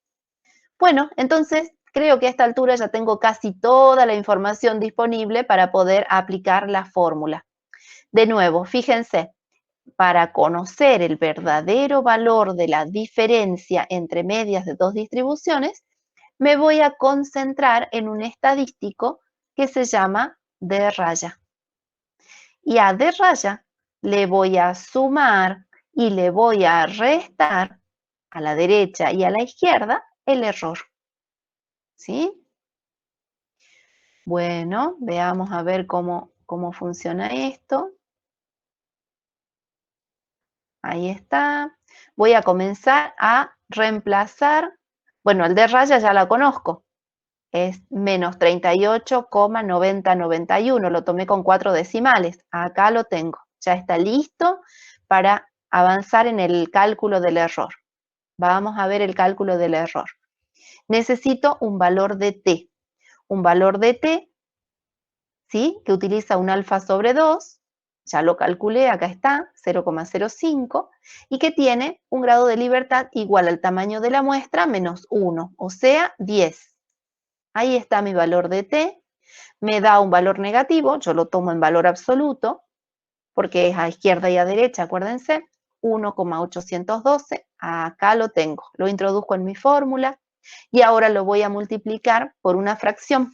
Bueno, entonces creo que a esta altura ya tengo casi toda la información disponible para poder aplicar la fórmula. De nuevo, fíjense, para conocer el verdadero valor de la diferencia entre medias de dos distribuciones, me voy a concentrar en un estadístico que se llama D raya. Y a D raya le voy a sumar y le voy a restar a la derecha y a la izquierda el error. ¿Sí? Bueno, veamos a ver cómo funciona esto. Ahí está. Voy a comenzar a reemplazar. Bueno, el de raya ya la conozco. Es menos 38,9091. Lo tomé con 4 decimales. Acá lo tengo. Ya está listo para avanzar en el cálculo del error. Vamos a ver el cálculo del error. Necesito un valor de t. Un valor de t, ¿sí?, que utiliza un alfa sobre 2, ya lo calculé, acá está, 0,05, y que tiene un grado de libertad igual al tamaño de la muestra menos 1, o sea, 10. Ahí está mi valor de t, me da un valor negativo, yo lo tomo en valor absoluto, porque es a izquierda y a derecha, acuérdense, 1,812, acá lo tengo, lo introduzco en mi fórmula, y ahora lo voy a multiplicar por una fracción.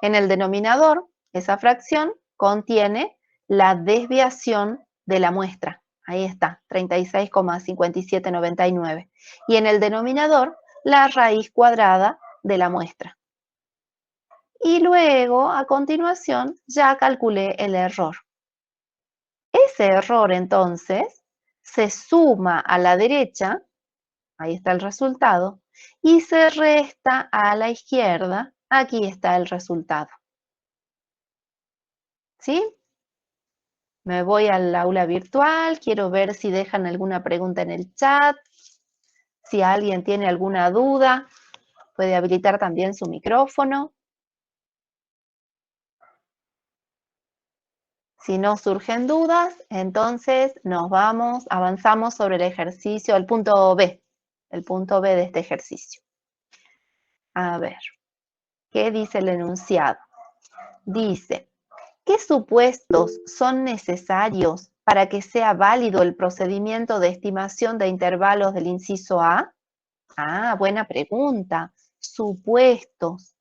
En el denominador, esa fracción contiene la desviación de la muestra. Ahí está, 36,5799. Y en el denominador, la raíz cuadrada de la muestra. Y luego, a continuación, ya calculé el error. Ese error, entonces, se suma a la derecha, ahí está el resultado, y se resta a la izquierda, aquí está el resultado. ¿Sí? Me voy al aula virtual, quiero ver si dejan alguna pregunta en el chat. Si alguien tiene alguna duda, puede habilitar también su micrófono. Si no surgen dudas, entonces avanzamos sobre el ejercicio, el punto B de este ejercicio. A ver, ¿qué dice el enunciado? Dice, ¿qué supuestos son necesarios para que sea válido el procedimiento de estimación de intervalos del inciso A? Ah, buena pregunta. Supuestos.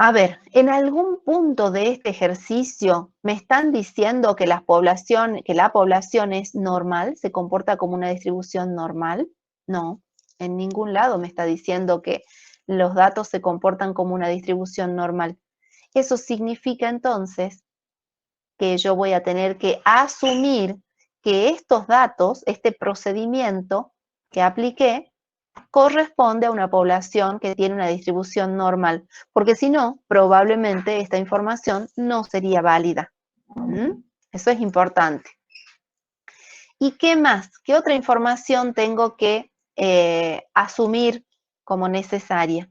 A ver, en algún punto de este ejercicio me están diciendo que la población es normal, se comporta como una distribución normal. No, en ningún lado me está diciendo que los datos se comportan como una distribución normal. Eso significa entonces que yo voy a tener que asumir que estos datos, este procedimiento que apliqué, corresponde a una población que tiene una distribución normal, porque si no, probablemente esta información no sería válida. Eso es importante. ¿Y qué más? ¿Qué otra información tengo que asumir como necesaria?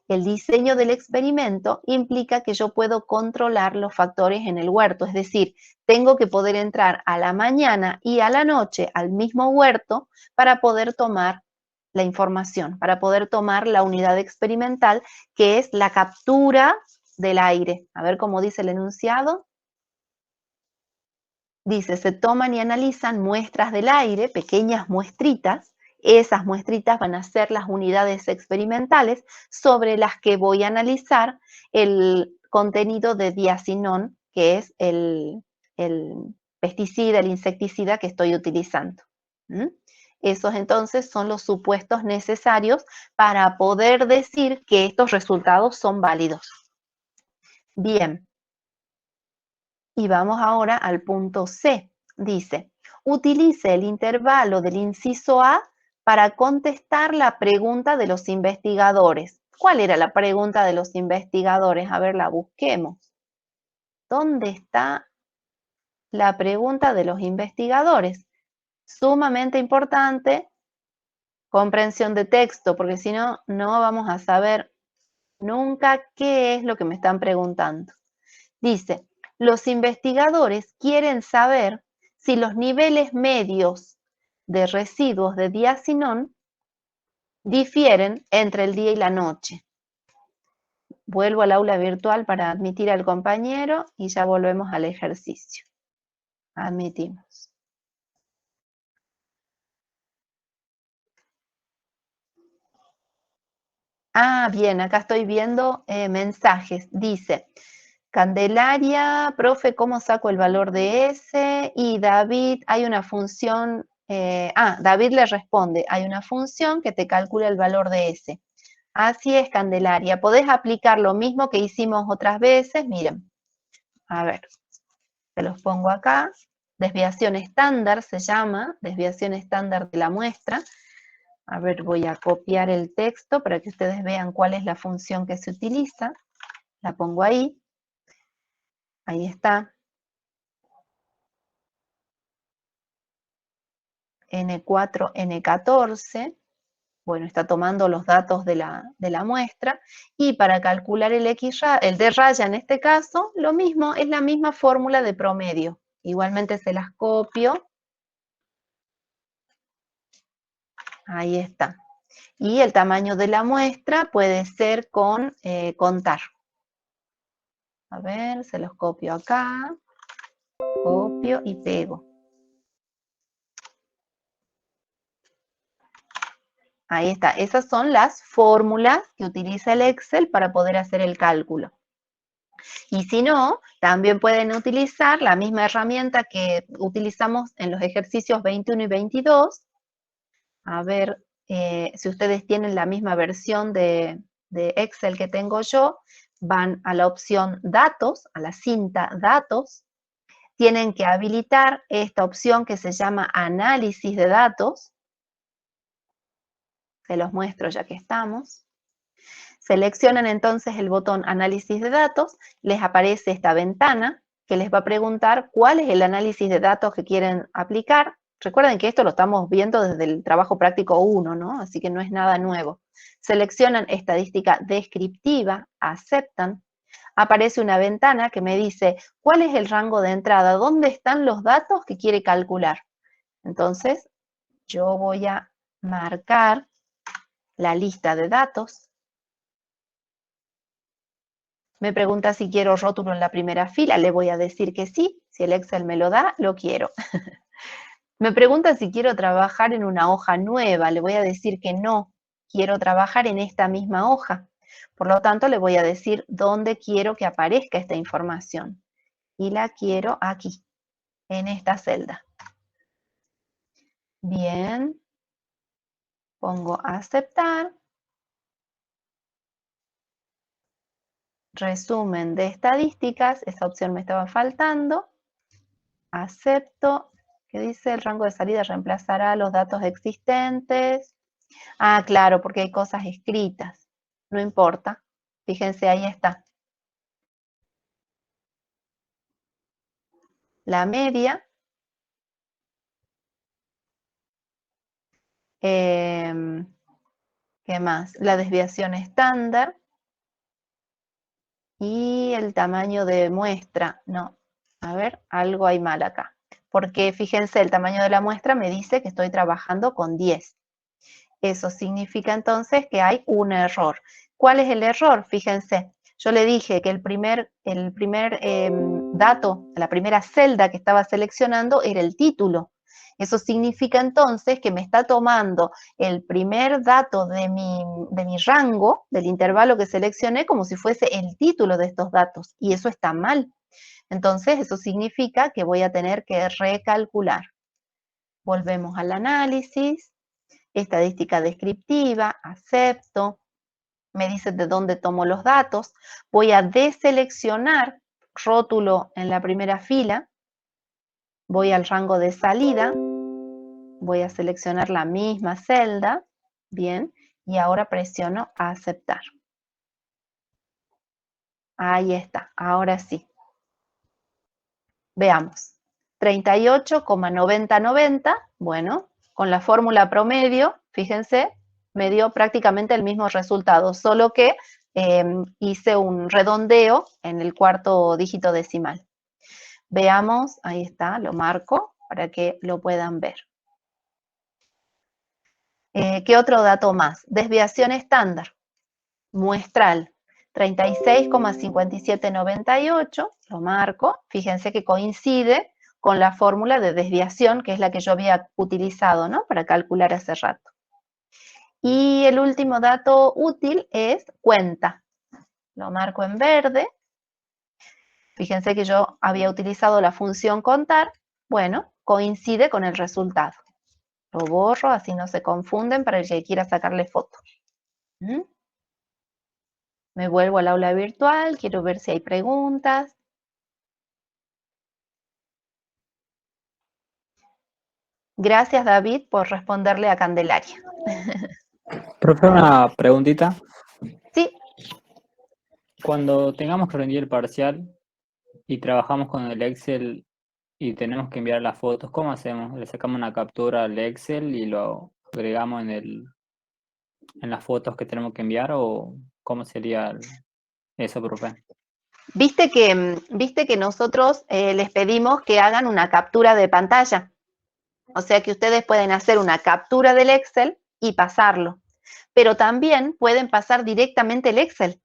El diseño del experimento implica que yo puedo controlar los factores en el huerto, es decir, tengo que poder entrar a la mañana y a la noche al mismo huerto para poder tomar la información, para poder tomar la unidad experimental, que es la captura del aire. A ver cómo dice el enunciado. Dice, se toman y analizan muestras del aire, pequeñas muestritas. Esas muestritas van a ser las unidades experimentales sobre las que voy a analizar el contenido de diacinón, que es el pesticida, el insecticida que estoy utilizando. Esos entonces son los supuestos necesarios para poder decir que estos resultados son válidos. Bien. Y vamos ahora al punto C. Dice, utilice el intervalo del inciso A para contestar la pregunta de los investigadores. ¿Cuál era la pregunta de los investigadores? A ver, la busquemos. ¿Dónde está la pregunta de los investigadores? Sumamente importante, comprensión de texto, porque si no, no vamos a saber nunca qué es lo que me están preguntando. Dice, los investigadores quieren saber si los niveles medios de residuos de diacinón difieren entre el día y la noche. Vuelvo al aula virtual para admitir al compañero y ya volvemos al ejercicio. Admitimos. Ah, bien, acá estoy viendo mensajes. Dice, Candelaria, profe, ¿cómo saco el valor de S? Y David, hay una función, David le responde, hay una función que te calcula el valor de S. Así es, Candelaria. Podés aplicar lo mismo que hicimos otras veces. Miren, a ver, se los pongo acá. Desviación estándar se llama, desviación estándar de la muestra. A ver, voy a copiar el texto para que ustedes vean cuál es la función que se utiliza. La pongo ahí. Ahí está. N4, N14. Bueno, está tomando los datos de la muestra. Y para calcular el D raya en este caso, lo mismo, es la misma fórmula de promedio. Igualmente se las copio. Ahí está. Y el tamaño de la muestra puede ser con contar. A ver, se los copio acá. Copio y pego. Ahí está. Esas son las fórmulas que utiliza el Excel para poder hacer el cálculo. Y si no, también pueden utilizar la misma herramienta que utilizamos en los ejercicios 21 y 22. A ver, si ustedes tienen la misma versión de Excel que tengo yo, van a la opción Datos, a la cinta Datos. Tienen que habilitar esta opción que se llama Análisis de datos. Se los muestro ya que estamos. Seleccionan entonces el botón Análisis de datos, les aparece esta ventana que les va a preguntar cuál es el análisis de datos que quieren aplicar. Recuerden que esto lo estamos viendo desde el trabajo práctico 1, ¿no? Así que no es nada nuevo. Seleccionan estadística descriptiva, aceptan. aparece una ventana que me dice cuál es el rango de entrada, dónde están los datos que quiere calcular. Entonces, yo voy a marcar la lista de datos. Me pregunta si quiero rótulo en la primera fila, le voy a decir que sí. Si el Excel me lo da, lo quiero. Me pregunta si quiero trabajar en una hoja nueva, le voy a decir que no, quiero trabajar en esta misma hoja. Por lo tanto, le voy a decir dónde quiero que aparezca esta información. Y la quiero aquí, en esta celda. Bien. Pongo aceptar. Resumen de estadísticas, esa opción me estaba faltando. Acepto. ¿Qué dice? El rango de salida reemplazará los datos existentes. Ah, claro, porque hay cosas escritas. No importa. Fíjense, ahí está. La media. ¿Qué más? La desviación estándar. Y el tamaño de muestra. No. A ver, algo hay mal acá. Porque fíjense, el tamaño de la muestra me dice que estoy trabajando con 10. Eso significa entonces que hay un error. ¿Cuál es el error? Fíjense, yo le dije que el primer dato, la primera celda que estaba seleccionando era el título. Eso significa entonces que me está tomando el primer dato de mi rango, del intervalo que seleccioné, como si fuese el título de estos datos. Y eso está mal. Entonces, eso significa que voy a tener que recalcular. Volvemos al análisis. Estadística descriptiva, acepto, me dice de dónde tomo los datos, voy a deseleccionar rótulo en la primera fila, voy al rango de salida, voy a seleccionar la misma celda, bien, y ahora presiono aceptar. Ahí está, ahora sí. Veamos, 38,9090, bueno, con la fórmula promedio, fíjense, me dio prácticamente el mismo resultado, solo que hice un redondeo en el cuarto dígito decimal. Veamos, ahí está, lo marco para que lo puedan ver. ¿Qué otro dato más? Desviación estándar, muestral, 36,5798, lo marco, fíjense que coincide con la fórmula de desviación, que es la que yo había utilizado, ¿no?, para calcular hace rato. Y el último dato útil es cuenta. Lo marco en verde. Fíjense que yo había utilizado la función contar. Bueno, coincide con el resultado. Lo borro, así no se confunden para el que quiera sacarle foto. Me vuelvo al aula virtual, quiero ver si hay preguntas. Gracias, David, por responderle a Candelaria. Profe, una preguntita. Sí. Cuando tengamos que rendir el parcial y trabajamos con el Excel y tenemos que enviar las fotos, ¿cómo hacemos? ¿Le sacamos una captura al Excel y lo agregamos en las fotos que tenemos que enviar o cómo sería eso, profe? Viste que nosotros les pedimos que hagan una captura de pantalla. O sea que ustedes pueden hacer una captura del Excel y pasarlo. Pero también pueden pasar directamente el Excel,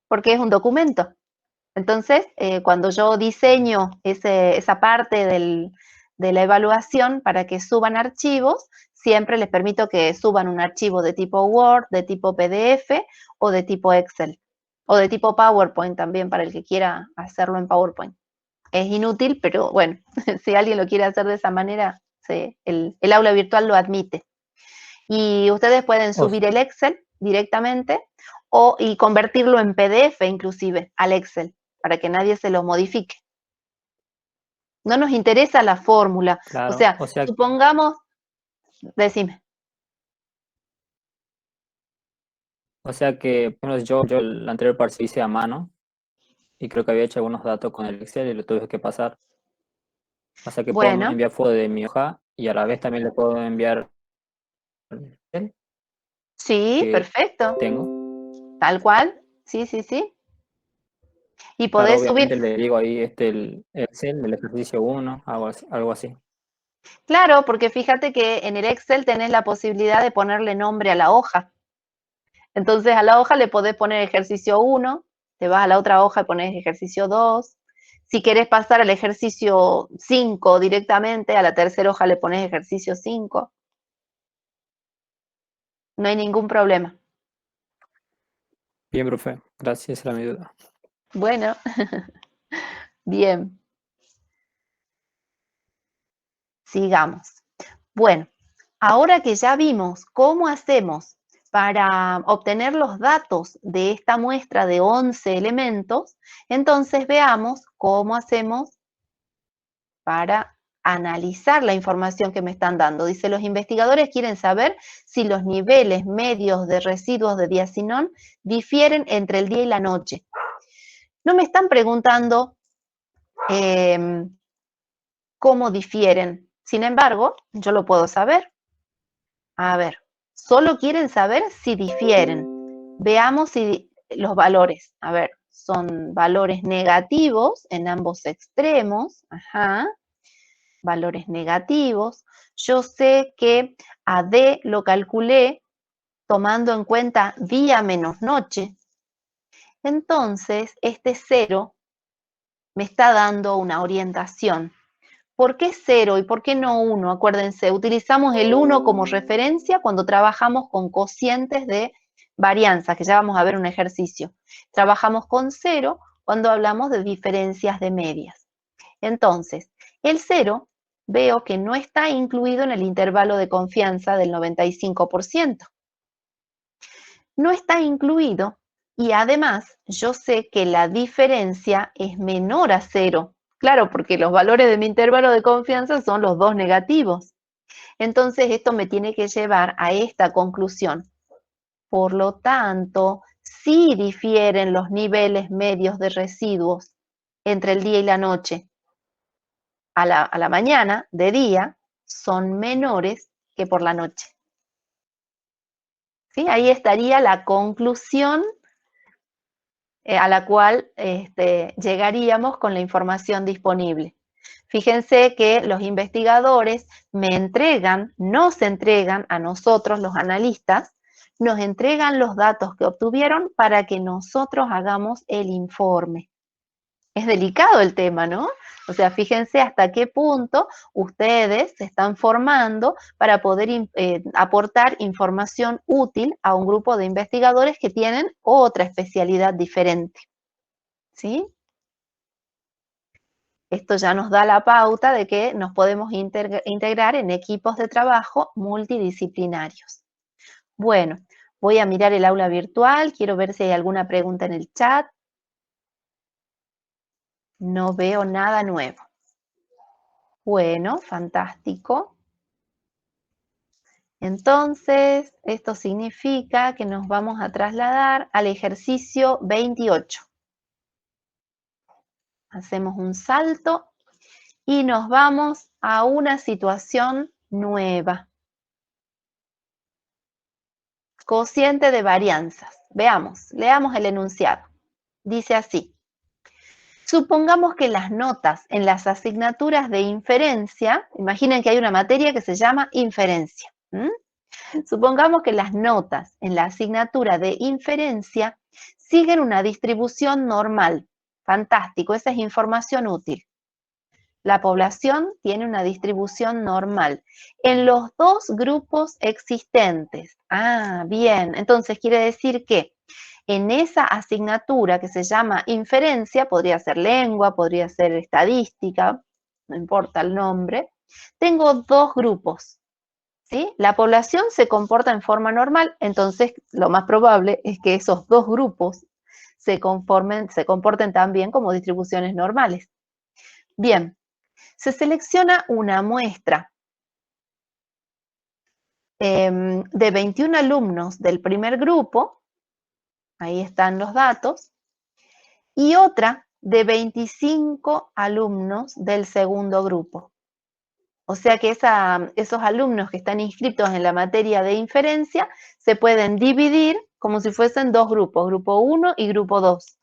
porque es un documento. Entonces, cuando yo diseño esa parte de la evaluación para que suban archivos, siempre les permito que suban un archivo de tipo Word, de tipo PDF o de tipo Excel. O de tipo PowerPoint también, para el que quiera hacerlo en PowerPoint. Es inútil, pero bueno, si alguien lo quiere hacer de esa manera, el aula virtual lo admite. Y ustedes pueden subir el Excel directamente y convertirlo en PDF inclusive al Excel, para que nadie se lo modifique. No nos interesa la fórmula. Claro, O sea, supongamos, decime. O sea que bueno, yo el anterior parcial hice a mano y creo que había hecho algunos datos con el Excel y lo tuve que pasar. O sea que puedo Bueno, enviar foto de mi hoja y a la vez también le puedo enviar el Excel sí, que perfecto. tengo. Tal cual. Sí, sí, sí. Y Claro, podés obviamente subir, le digo ahí el Excel, el ejercicio 1, algo así. claro, porque fíjate que en el Excel tenés la posibilidad de ponerle nombre a la hoja. Entonces a la hoja le podés poner ejercicio 1, te vas a la otra hoja y pones ejercicio 2. Si querés pasar al ejercicio 5 directamente, a la tercera hoja le pones ejercicio 5. No hay ningún problema. Bien, profe, gracias, esa era mi duda. Bueno, bien, sigamos. Bueno, ahora que ya vimos cómo hacemos para obtener los datos de esta muestra de 11 elementos, entonces veamos cómo hacemos para analizar la información que me están dando. Dice, los investigadores quieren saber si los niveles medios de residuos de diacinón difieren entre el día y la noche. No me están preguntando cómo difieren. Sin embargo, yo lo puedo saber. A ver, solo quieren saber si difieren. Veamos si los valores, a ver, son valores negativos en ambos extremos. Ajá. Valores negativos. Yo sé que a D lo calculé tomando en cuenta día menos noche. Entonces, este 0 me está dando una orientación. ¿Por qué 0 y por qué no 1? Acuérdense, utilizamos el 1 como referencia cuando trabajamos con cocientes de varianza, que ya vamos a ver un ejercicio. Trabajamos con 0 cuando hablamos de diferencias de medias. Entonces, el 0 veo que no está incluido en el intervalo de confianza del 95%. No está incluido y además yo sé que la diferencia es menor a 0. Claro, porque los valores de mi intervalo de confianza son los dos negativos. Entonces esto me tiene que llevar a esta conclusión. Por lo tanto, sí difieren los niveles medios de residuos entre el día y la noche. A la mañana, de día, son menores que por la noche. ¿Sí? Ahí estaría la conclusión a la cual llegaríamos con la información disponible. Fíjense que los investigadores nos entregan a nosotros, los analistas, nos entregan los datos que obtuvieron para que nosotros hagamos el informe. Es delicado el tema, ¿no? O sea, fíjense hasta qué punto ustedes se están formando para poder aportar información útil a un grupo de investigadores que tienen otra especialidad diferente. ¿Sí? Esto ya nos da la pauta de que nos podemos integrar en equipos de trabajo multidisciplinarios. Bueno, voy a mirar el aula virtual, quiero ver si hay alguna pregunta en el chat. No veo nada nuevo. Bueno, fantástico. Entonces, esto significa que nos vamos a trasladar al ejercicio 28. Hacemos un salto y nos vamos a una situación nueva. Cociente de varianzas. Veamos, leamos el enunciado. Dice así. Supongamos que las notas en las asignaturas de inferencia, imaginen que hay una materia que se llama inferencia. Supongamos que las notas en la asignatura de inferencia siguen una distribución normal. Fantástico, esa es información útil. La población tiene una distribución normal en los dos grupos existentes. Ah, bien, entonces quiere decir que en esa asignatura que se llama inferencia, podría ser lengua, podría ser estadística, no importa el nombre, tengo dos grupos. ¿Sí? La población se comporta en forma normal, entonces lo más probable es que esos dos grupos se comporten también como distribuciones normales. Bien, se selecciona una muestra de 21 alumnos del primer grupo, ahí están los datos, y otra de 25 alumnos del segundo grupo. O sea que esos alumnos que están inscritos en la materia de inferencia se pueden dividir como si fuesen dos grupos, grupo 1 y grupo 2.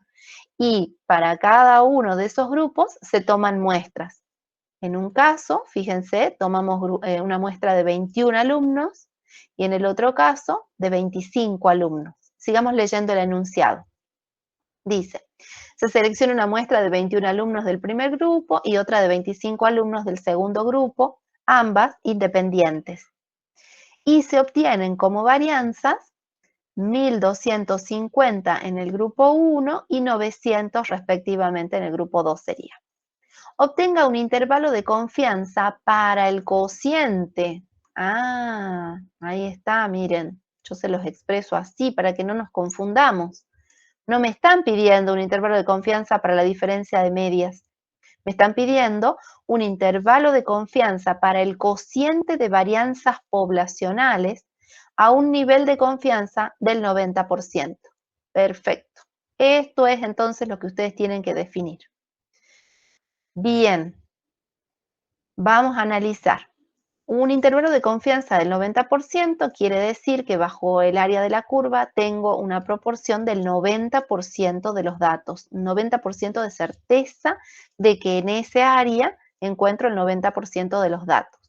y para cada uno de esos grupos se toman muestras. En un caso, fíjense, tomamos una muestra de 21 alumnos y en el otro caso de 25 alumnos. Sigamos leyendo el enunciado. Dice, se selecciona una muestra de 21 alumnos del primer grupo y otra de 25 alumnos del segundo grupo, ambas independientes. Y se obtienen como varianzas 1.250 en el grupo 1 y 900 respectivamente en el grupo 2 sería. Obtenga un intervalo de confianza para el cociente. Ah, ahí está, miren, yo se los expreso así para que no nos confundamos. No me están pidiendo un intervalo de confianza para la diferencia de medias. Me están pidiendo un intervalo de confianza para el cociente de varianzas poblacionales a un nivel de confianza del 90%. Perfecto. Esto es entonces lo que ustedes tienen que definir. Bien, vamos a analizar. Un intervalo de confianza del 90% quiere decir que bajo el área de la curva tengo una proporción del 90% de los datos, 90% de certeza de que en ese área encuentro el 90% de los datos.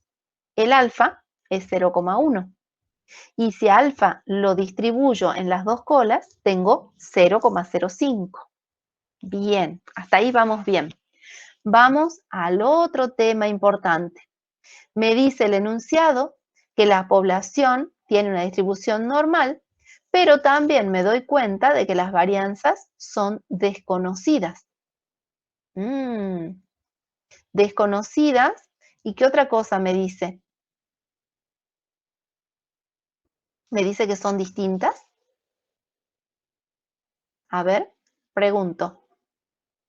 El alfa es 0,1 y si alfa lo distribuyo en las dos colas, tengo 0,05. Bien, hasta ahí vamos bien. Vamos al otro tema importante. Me dice el enunciado que la población tiene una distribución normal, pero también me doy cuenta de que las varianzas son desconocidas. Desconocidas. ¿Y qué otra cosa me dice? ¿Me dice que son distintas? A ver, pregunto.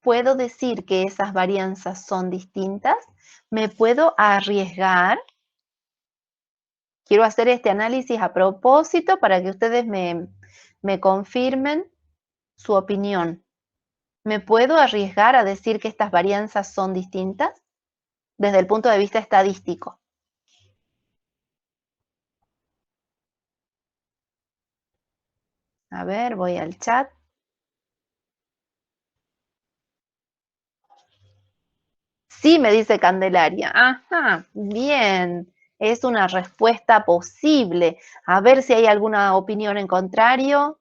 ¿Puedo decir que esas varianzas son distintas? ¿Me puedo arriesgar? Quiero hacer este análisis a propósito para que ustedes me confirmen su opinión. ¿Me puedo arriesgar a decir que estas varianzas son distintas desde el punto de vista estadístico? A ver, voy al chat. Sí, me dice Candelaria. Ajá, bien. Es una respuesta posible. A ver si hay alguna opinión en contrario.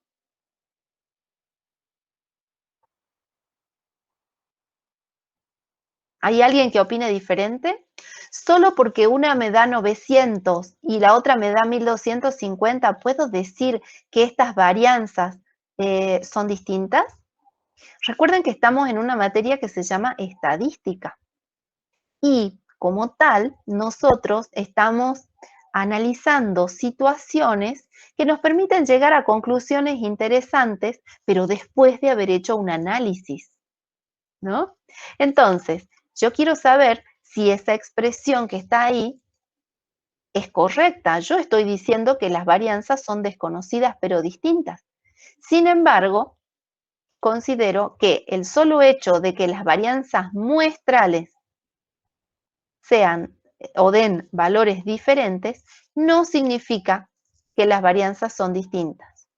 ¿Hay alguien que opine diferente? Solo porque una me da 900 y la otra me da 1250, ¿puedo decir que estas varianzas son distintas? Recuerden que estamos en una materia que se llama estadística y como tal nosotros estamos analizando situaciones que nos permiten llegar a conclusiones interesantes, pero después de haber hecho un análisis, ¿no? Entonces, yo quiero saber si esa expresión que está ahí es correcta. Yo estoy diciendo que las varianzas son desconocidas pero distintas. Sin embargo, considero que el solo hecho de que las varianzas muestrales sean o den valores diferentes no significa que las varianzas son distintas.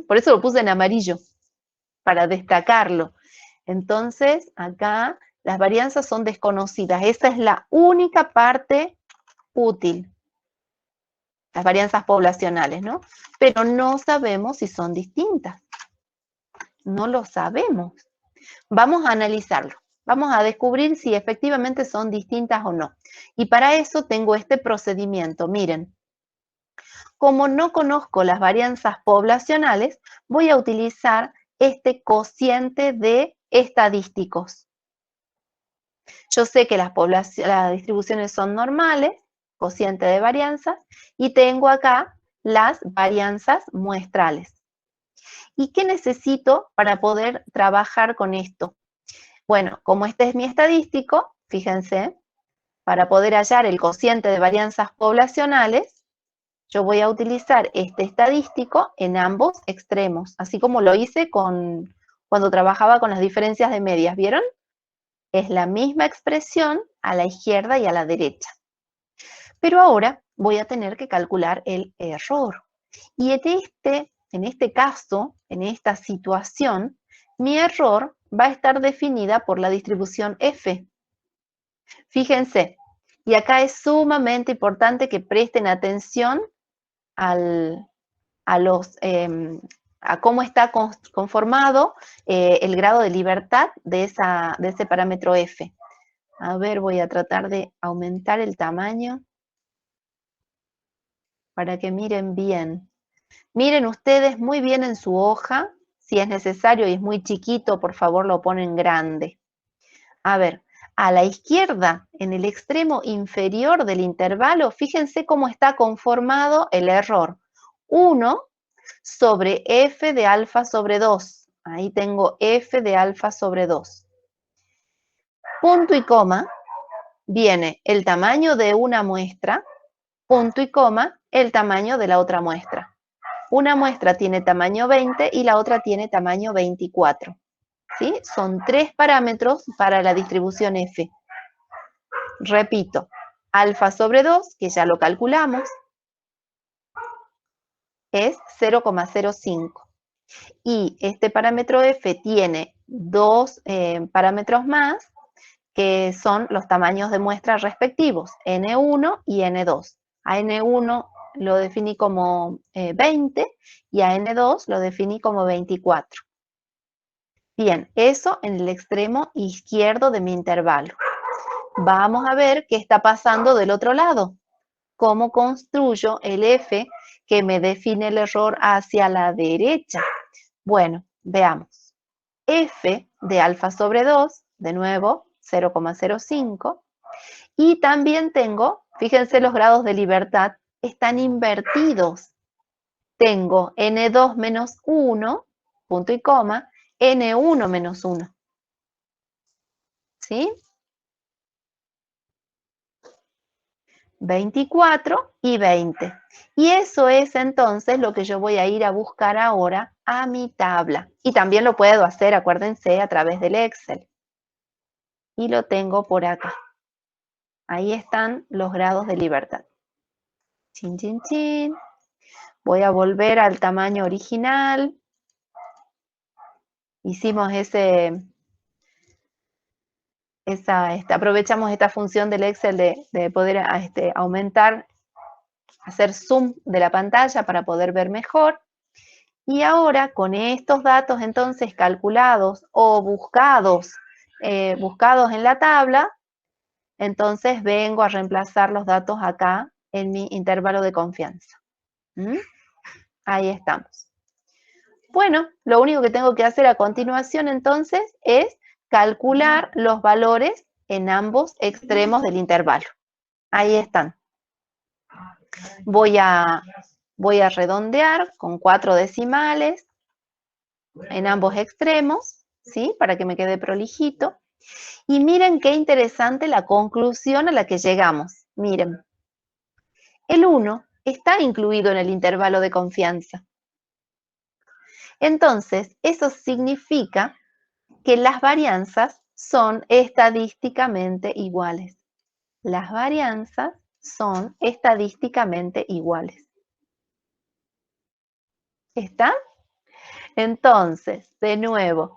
Por eso lo puse en amarillo, para destacarlo. Entonces, acá las varianzas son desconocidas. Esa es la única parte útil. Las varianzas poblacionales, ¿no? Pero no sabemos si son distintas. No lo sabemos. Vamos a analizarlo. Vamos a descubrir si efectivamente son distintas o no. Y para eso tengo este procedimiento. Miren, como no conozco las varianzas poblacionales, voy a utilizar este cociente de estadísticos. Yo sé que las distribuciones son normales, cociente de varianzas, y tengo acá las varianzas muestrales. ¿Y qué necesito para poder trabajar con esto? Bueno, como este es mi estadístico, fíjense, para poder hallar el cociente de varianzas poblacionales, yo voy a utilizar este estadístico en ambos extremos, así como lo hice cuando trabajaba con las diferencias de medias, ¿vieron? Es la misma expresión a la izquierda y a la derecha. Pero ahora voy a tener que calcular el error. Y en este caso, en esta situación, mi error va a estar definida por la distribución F. Fíjense, y acá es sumamente importante que presten atención a cómo está conformado el grado de libertad de ese parámetro F. A ver, voy a tratar de aumentar el tamaño para que miren bien. Miren ustedes muy bien en su hoja. Si es necesario y es muy chiquito, por favor lo ponen grande. A ver, a la izquierda, en el extremo inferior del intervalo, fíjense cómo está conformado el error. 1 sobre f de alfa sobre 2. Ahí tengo f de alfa sobre 2. Punto y coma, viene el tamaño de una muestra, punto y coma, el tamaño de la otra muestra. Una muestra tiene tamaño 20 y la otra tiene tamaño 24. ¿Sí? Son 3 parámetros para la distribución F. Repito, alfa sobre 2, que ya lo calculamos, es 0,05. Y este parámetro F tiene 2 parámetros más, que son los tamaños de muestra respectivos, N1 y N2. A N1 lo definí como 20 y a N2 lo definí como 24. Bien, eso en el extremo izquierdo de mi intervalo. Vamos a ver qué está pasando del otro lado. ¿Cómo construyo el F que me define el error hacia la derecha? Bueno, veamos. F de alfa sobre 2, de nuevo, 0,05. Y también tengo, fíjense los grados de libertad, están invertidos. Tengo N2 menos 1, punto y coma, N1 menos 1. ¿Sí? 24 y 20. Y eso es entonces lo que yo voy a ir a buscar ahora a mi tabla. Y también lo puedo hacer, acuérdense, a través del Excel. Y lo tengo por acá. Ahí están los grados de libertad. Chin, chin, chin. Voy a volver al tamaño original. Hicimos aprovechamos esta función del Excel de poder aumentar, hacer zoom de la pantalla para poder ver mejor. Y ahora con estos datos entonces calculados o buscados en la tabla, entonces vengo a reemplazar los datos acá en mi intervalo de confianza. Ahí estamos. Bueno, lo único que tengo que hacer a continuación entonces es calcular los valores en ambos extremos del intervalo. Ahí están. Voy a redondear con 4 decimales en ambos extremos, ¿sí? Para que me quede prolijito. Y miren qué interesante la conclusión a la que llegamos. Miren, el 1 está incluido en el intervalo de confianza. Entonces, eso significa que las varianzas son estadísticamente iguales. Las varianzas son estadísticamente iguales. ¿Está? Entonces, de nuevo,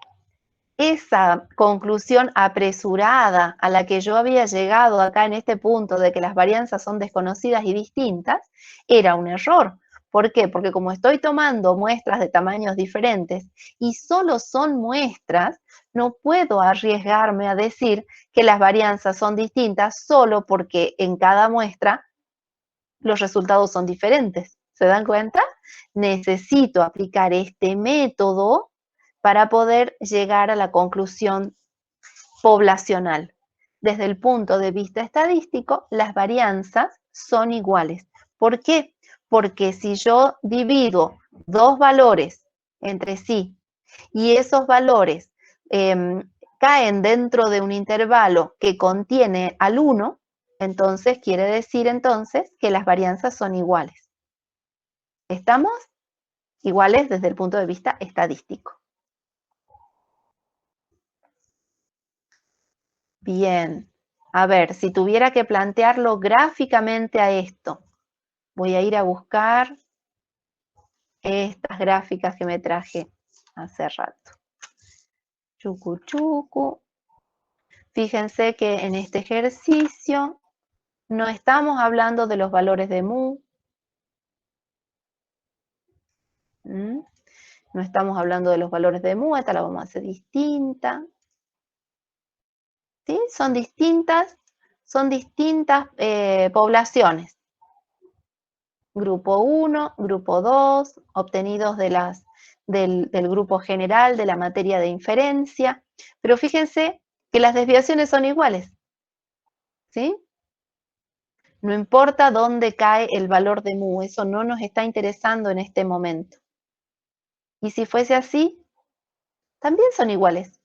esa conclusión apresurada a la que yo había llegado acá en este punto de que las varianzas son desconocidas y distintas, era un error. ¿Por qué? Porque como estoy tomando muestras de tamaños diferentes y solo son muestras, no puedo arriesgarme a decir que las varianzas son distintas solo porque en cada muestra los resultados son diferentes. ¿Se dan cuenta? Necesito aplicar este método para poder llegar a la conclusión poblacional. Desde el punto de vista estadístico, las varianzas son iguales. ¿Por qué? Porque si yo divido dos valores entre sí y esos valores caen dentro de un intervalo que contiene al 1, entonces quiere decir entonces que las varianzas son iguales. ¿Estamos? Iguales desde el punto de vista estadístico. Bien, a ver, si tuviera que plantearlo gráficamente a esto, voy a ir a buscar estas gráficas que me traje hace rato. Chucu, chucu. Fíjense que en este ejercicio no estamos hablando de los valores de mu. No estamos hablando de los valores de mu, esta la vamos a hacer distinta. ¿Sí? Son distintas poblaciones. Grupo 1, grupo 2, obtenidos del grupo general de la materia de inferencia. Pero fíjense que las desviaciones son iguales. ¿Sí? No importa dónde cae el valor de mu, eso no nos está interesando en este momento. Y si fuese así, también son iguales.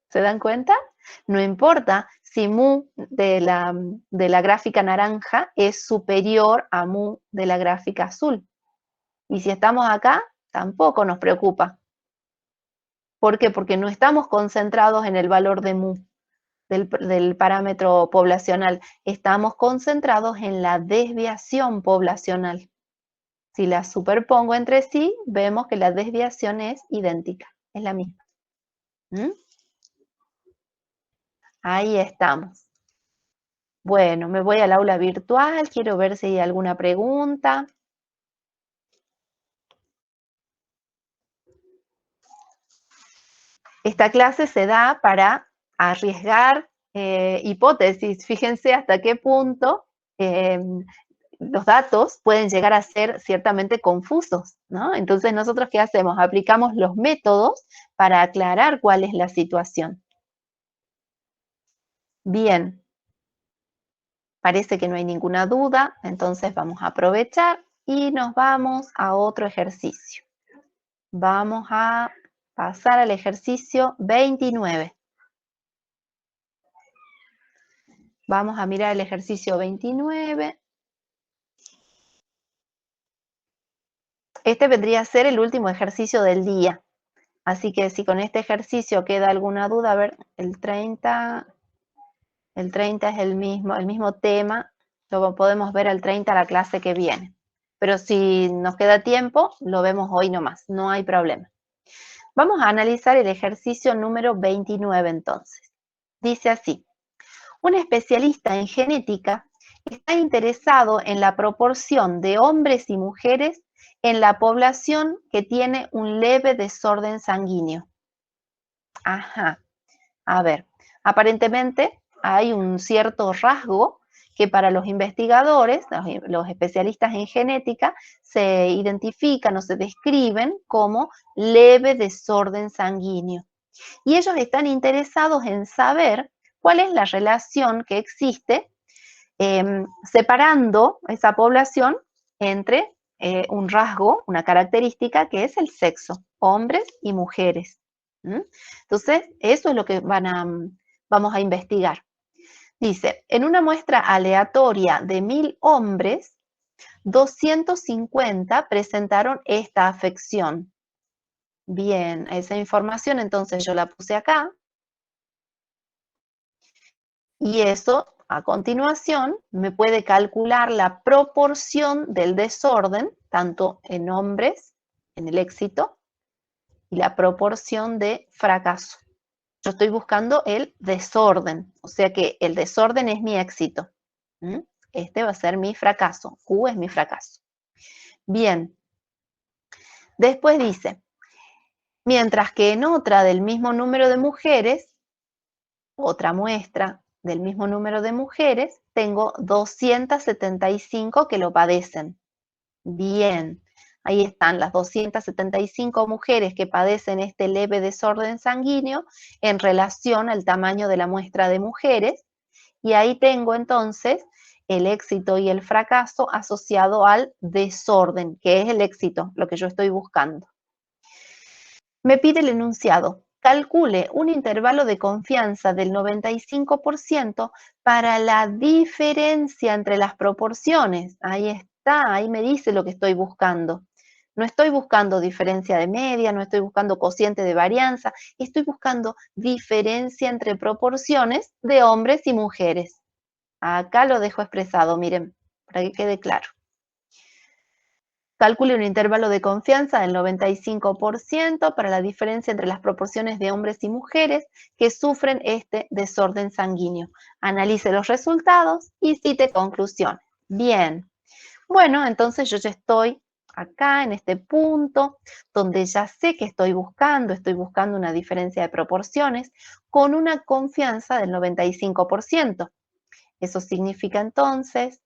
¿Se dan cuenta? No importa si mu de la gráfica naranja es superior a mu de la gráfica azul. Y si estamos acá, tampoco nos preocupa. ¿Por qué? Porque no estamos concentrados en el valor de mu del parámetro poblacional. Estamos concentrados en la desviación poblacional. Si las superpongo entre sí, vemos que la desviación es idéntica, es la misma. Ahí estamos. Bueno, me voy al aula virtual, quiero ver si hay alguna pregunta. Esta clase se da para arriesgar hipótesis. Fíjense hasta qué punto los datos pueden llegar a ser ciertamente confusos, ¿no? Entonces, ¿nosotros qué hacemos? Aplicamos los métodos para aclarar cuál es la situación. Bien. Parece que no hay ninguna duda, entonces vamos a aprovechar y nos vamos a otro ejercicio. Vamos a pasar al ejercicio 29. Vamos a mirar el ejercicio 29. Este vendría a ser el último ejercicio del día. Así que si con este ejercicio queda alguna duda, a ver, el 30 es el mismo tema, lo podemos ver el 30 la clase que viene. Pero si nos queda tiempo, lo vemos hoy nomás, no hay problema. Vamos a analizar el ejercicio número 29 entonces. Dice así: un especialista en genética está interesado en la proporción de hombres y mujeres en la población que tiene un leve desorden sanguíneo. Ajá, a ver, aparentemente hay un cierto rasgo que para los investigadores, los especialistas en genética, se identifican o se describen como leve desorden sanguíneo. Y ellos están interesados en saber cuál es la relación que existe separando esa población entre un rasgo, una característica que es el sexo, hombres y mujeres. Entonces, eso es lo que vamos a investigar. Dice, en una muestra aleatoria de 1000 hombres, 250 presentaron esta afección. Bien, esa información entonces yo la puse acá. Y eso, a continuación, me puede calcular la proporción del desorden, tanto en hombres, en el éxito, y la proporción de fracaso. Yo estoy buscando el desorden, o sea que el desorden es mi éxito. Este va a ser mi fracaso, Q es mi fracaso. Bien, después dice, mientras que en otra del mismo número de mujeres, otra muestra del mismo número de mujeres, tengo 275 que lo padecen. Bien, ahí están las 275 mujeres que padecen este leve desorden sanguíneo en relación al tamaño de la muestra de mujeres, y ahí tengo entonces el éxito y el fracaso asociado al desorden, que es el éxito, lo que yo estoy buscando. Me pide el enunciado: calcule un intervalo de confianza del 95% para la diferencia entre las proporciones. Ahí está, ahí me dice lo que estoy buscando. No estoy buscando diferencia de media, no estoy buscando cociente de varianza, estoy buscando diferencia entre proporciones de hombres y mujeres. Acá lo dejo expresado, miren, para que quede claro. Calcule un intervalo de confianza del 95% para la diferencia entre las proporciones de hombres y mujeres que sufren este desorden sanguíneo. Analice los resultados y cite conclusiones. Bien. Bueno, entonces yo ya estoy acá en este punto donde ya sé que estoy buscando una diferencia de proporciones con una confianza del 95%. Eso significa entonces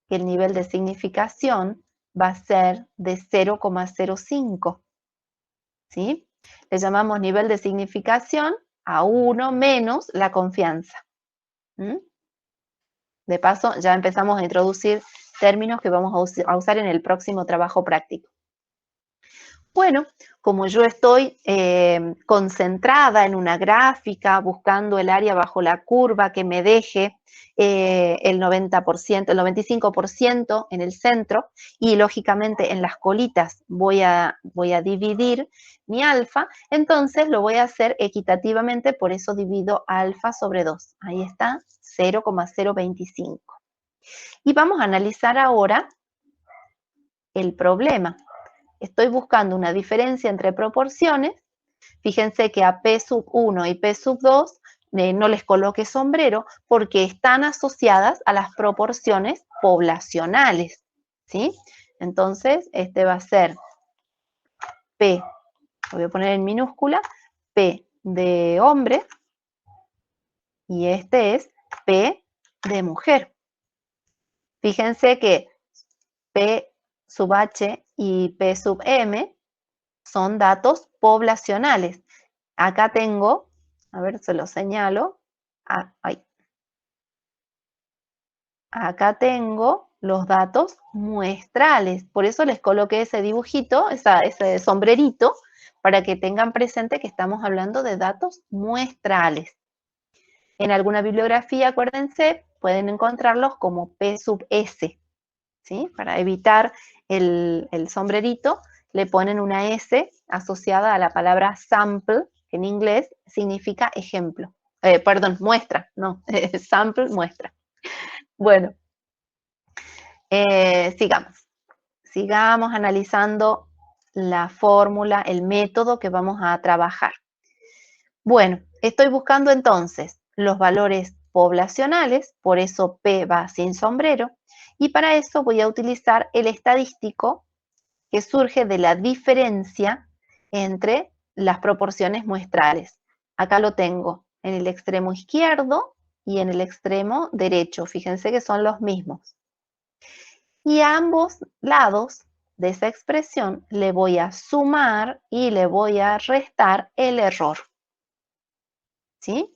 que el nivel de significación va a ser de 0,05, ¿sí? Le llamamos nivel de significación a 1 menos la confianza. De paso, ya empezamos a introducir términos que vamos a usar en el próximo trabajo práctico. Bueno, como yo estoy concentrada en una gráfica, buscando el área bajo la curva que me deje el 90%, el 95% en el centro, y lógicamente en las colitas voy a dividir mi alfa, entonces lo voy a hacer equitativamente, por eso divido alfa sobre 2. Ahí está, 0,025. Y vamos a analizar ahora el problema. Estoy buscando una diferencia entre proporciones. Fíjense que a P sub 1 y P sub 2 no les coloque sombrero porque están asociadas a las proporciones poblacionales, ¿sí? Entonces, este va a ser P, lo voy a poner en minúscula, P de hombre, y este es P de mujer. Fíjense que P sub H y P sub M son datos poblacionales. Acá tengo, a ver, se lo señalo. Acá tengo los datos muestrales. Por eso les coloqué ese dibujito, ese sombrerito, para que tengan presente que estamos hablando de datos muestrales. En alguna bibliografía, acuérdense, pueden encontrarlos como P sub S, ¿sí? Para evitar el sombrerito, le ponen una S asociada a la palabra sample, que en inglés significa ejemplo. Muestra, no, sample, muestra. Bueno, sigamos analizando la fórmula, el método que vamos a trabajar. Bueno, estoy buscando entonces los valores poblacionales, por eso P va sin sombrero, y para eso voy a utilizar el estadístico que surge de la diferencia entre las proporciones muestrales. Acá lo tengo en el extremo izquierdo y en el extremo derecho. Fíjense que son los mismos. Y a ambos lados de esa expresión le voy a sumar y le voy a restar el error. ¿Sí?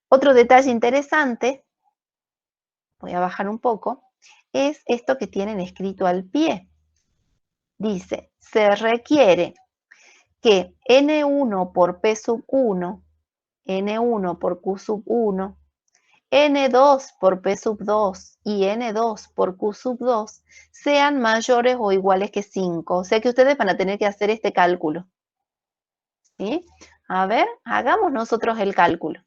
Otro detalle interesante, voy a bajar un poco, es esto que tienen escrito al pie. Dice, se requiere que N1 por P sub 1, N1 por Q sub 1, N2 por P sub 2 y N2 por Q sub 2 sean mayores o iguales que 5. O sea que ustedes van a tener que hacer este cálculo. ¿Sí? A ver, hagamos nosotros el cálculo.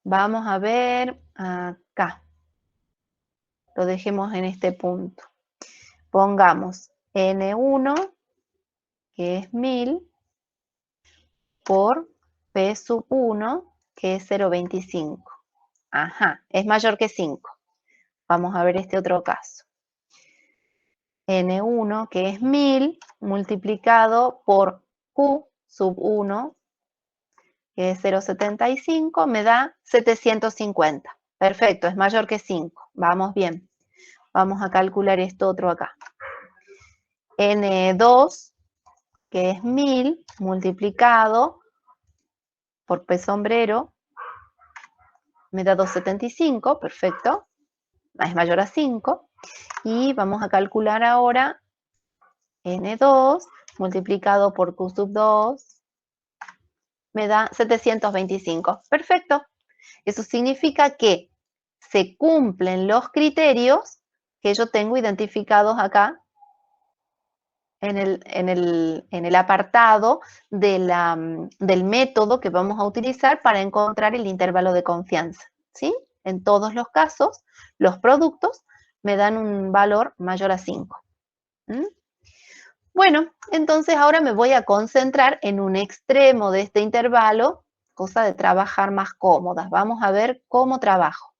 Vamos a ver acá. Lo dejemos en este punto. Pongamos N1, que es 1000, por P sub 1, que es 0,25. Ajá, es mayor que 5. Vamos a ver este otro caso. N1, que es 1000, multiplicado por Q sub 1, que es 0,75, me da 750. Perfecto, es mayor que 5. Vamos bien. Vamos a calcular esto otro acá. N2, que es 1000, multiplicado por P sombrero, me da 275, perfecto. Es mayor a 5. Y vamos a calcular ahora N2 multiplicado por Q sub 2, me da 725. Perfecto. Eso significa que se cumplen los criterios que yo tengo identificados acá en el apartado del método que vamos a utilizar para encontrar el intervalo de confianza, ¿sí? en todos los casos, los productos me dan un valor mayor a 5. Bueno, entonces ahora me voy a concentrar en un extremo de este intervalo, cosa de trabajar más cómodas. Vamos a ver cómo trabajo.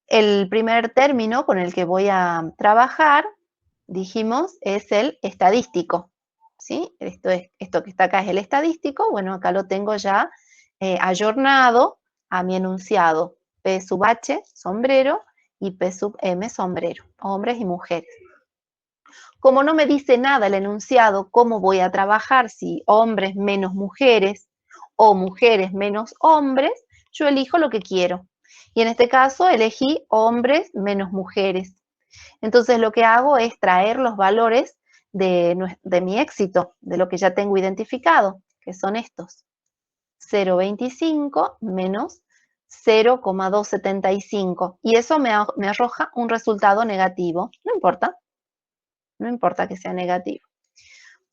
El primer término con el que voy a trabajar, dijimos, es el estadístico. ¿Sí? Esto que está acá es el estadístico. Bueno, acá lo tengo ya ayornado a mi enunciado. P sub H, sombrero, y P sub M, sombrero. Hombres y mujeres. Como no me dice nada el enunciado, cómo voy a trabajar, si hombres menos mujeres o mujeres menos hombres, yo elijo lo que quiero. Y en este caso elegí hombres menos mujeres. Entonces lo que hago es traer los valores de mi éxito, de lo que ya tengo identificado, que son estos. 0,25 menos 0,275. Y eso me arroja un resultado negativo. No importa. No importa que sea negativo.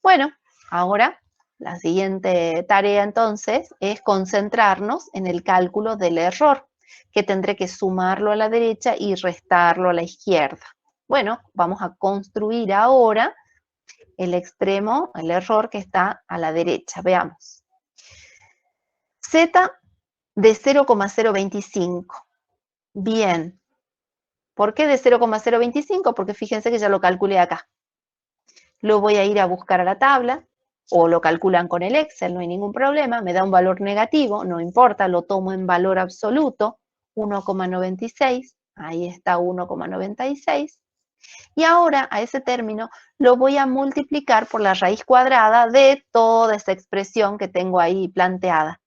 Bueno, ahora la siguiente tarea entonces es concentrarnos en el cálculo del error, que tendré que sumarlo a la derecha y restarlo a la izquierda. Bueno, vamos a construir ahora el extremo, el error que está a la derecha. Veamos. Z de 0,025. Bien. ¿Por qué de 0,025? Porque fíjense que ya lo calculé acá. Lo voy a ir a buscar a la tabla, o lo calculan con el Excel, no hay ningún problema, me da un valor negativo, no importa, lo tomo en valor absoluto, 1,96, ahí está 1,96, y ahora a ese término lo voy a multiplicar por la raíz cuadrada de toda esa expresión que tengo ahí planteada.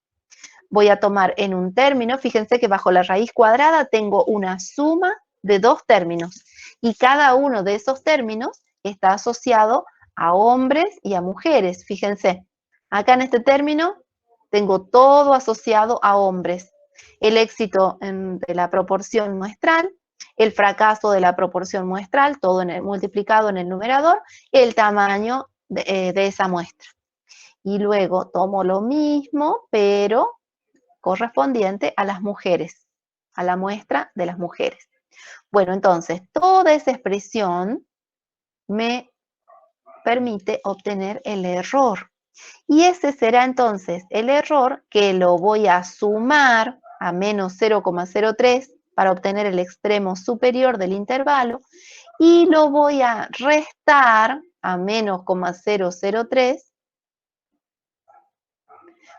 Voy a tomar en un término, fíjense que bajo la raíz cuadrada tengo una suma de dos términos, y cada uno de esos términos está asociado a hombres y a mujeres. Fíjense, acá en este término tengo todo asociado a hombres. El éxito de la proporción muestral, el fracaso de la proporción muestral, todo multiplicado en el numerador, el tamaño de esa muestra. Y luego tomo lo mismo, pero correspondiente a las mujeres, a la muestra de las mujeres. Bueno, entonces, toda esa expresión me permite obtener el error. Y ese será entonces el error que lo voy a sumar a menos 0,03 para obtener el extremo superior del intervalo y lo voy a restar a menos 0,003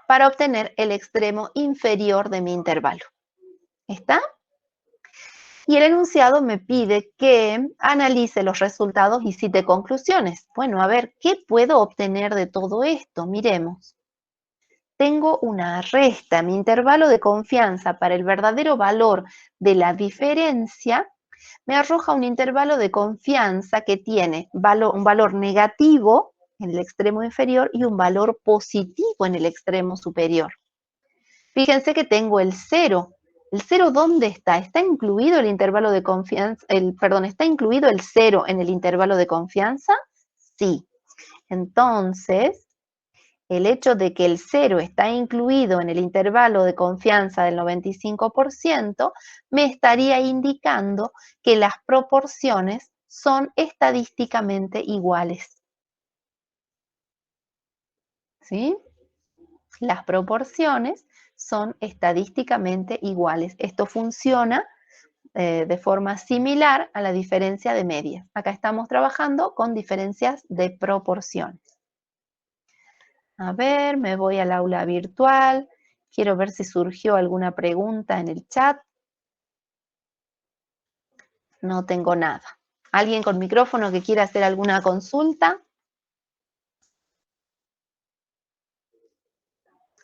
para obtener el extremo inferior de mi intervalo. ¿Está? Y el enunciado me pide que analice los resultados y cite conclusiones. Bueno, a ver, ¿qué puedo obtener de todo esto? Miremos. Tengo una resta, mi intervalo de confianza para el verdadero valor de la diferencia me arroja un intervalo de confianza que tiene un valor negativo en el extremo inferior y un valor positivo en el extremo superior. Fíjense que tengo el 0. ¿El 0 dónde está? ¿Está incluido el intervalo de confianza? ¿Está incluido el 0 en el intervalo de confianza? Sí. Entonces, el hecho de que el 0 está incluido en el intervalo de confianza del 95% me estaría indicando que las proporciones son estadísticamente iguales. ¿Sí? Las proporciones son estadísticamente iguales. Esto funciona de forma similar a la diferencia de media. Acá estamos trabajando con diferencias de proporciones. A ver, me voy al aula virtual. Quiero ver si surgió alguna pregunta en el chat. No tengo nada. ¿Alguien con micrófono que quiera hacer alguna consulta?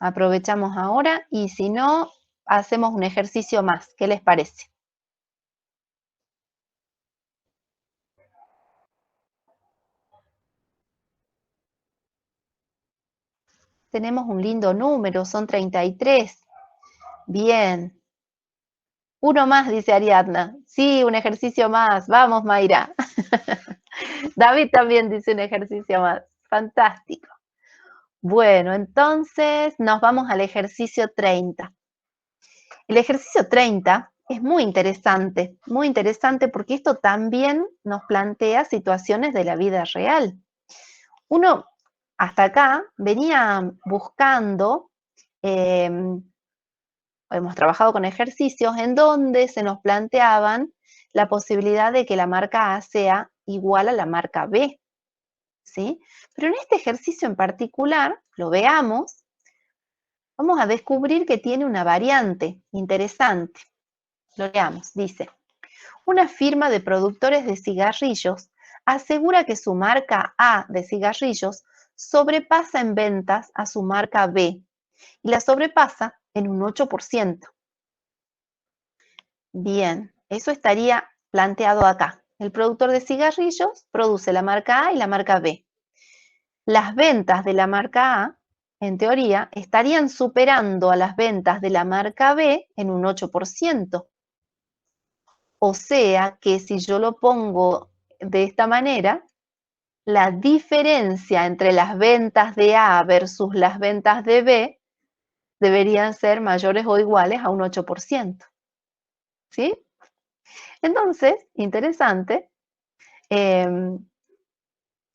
Aprovechamos ahora y si no, hacemos un ejercicio más. ¿Qué les parece? Tenemos un lindo número, son 33. Bien. Uno más, dice Ariadna. Sí, un ejercicio más. Vamos, Mayra. David también dice un ejercicio más. Fantástico. Bueno, entonces nos vamos al ejercicio 30. El ejercicio 30 es muy interesante porque esto también nos plantea situaciones de la vida real. Uno hasta acá venía buscando, hemos trabajado con ejercicios en donde se nos planteaban la posibilidad de que la marca A sea igual a la marca B, ¿sí? Pero en este ejercicio en particular, lo veamos, vamos a descubrir que tiene una variante interesante. Lo leamos, dice: una firma de productores de cigarrillos asegura que su marca A de cigarrillos sobrepasa en ventas a su marca B y la sobrepasa en un 8%. Bien, eso estaría planteado acá. El productor de cigarrillos produce la marca A y la marca B. Las ventas de la marca A, en teoría, estarían superando a las ventas de la marca B en un 8%. O sea que si yo lo pongo de esta manera, la diferencia entre las ventas de A versus las ventas de B deberían ser mayores o iguales a un 8%. ¿Sí? Entonces, interesante.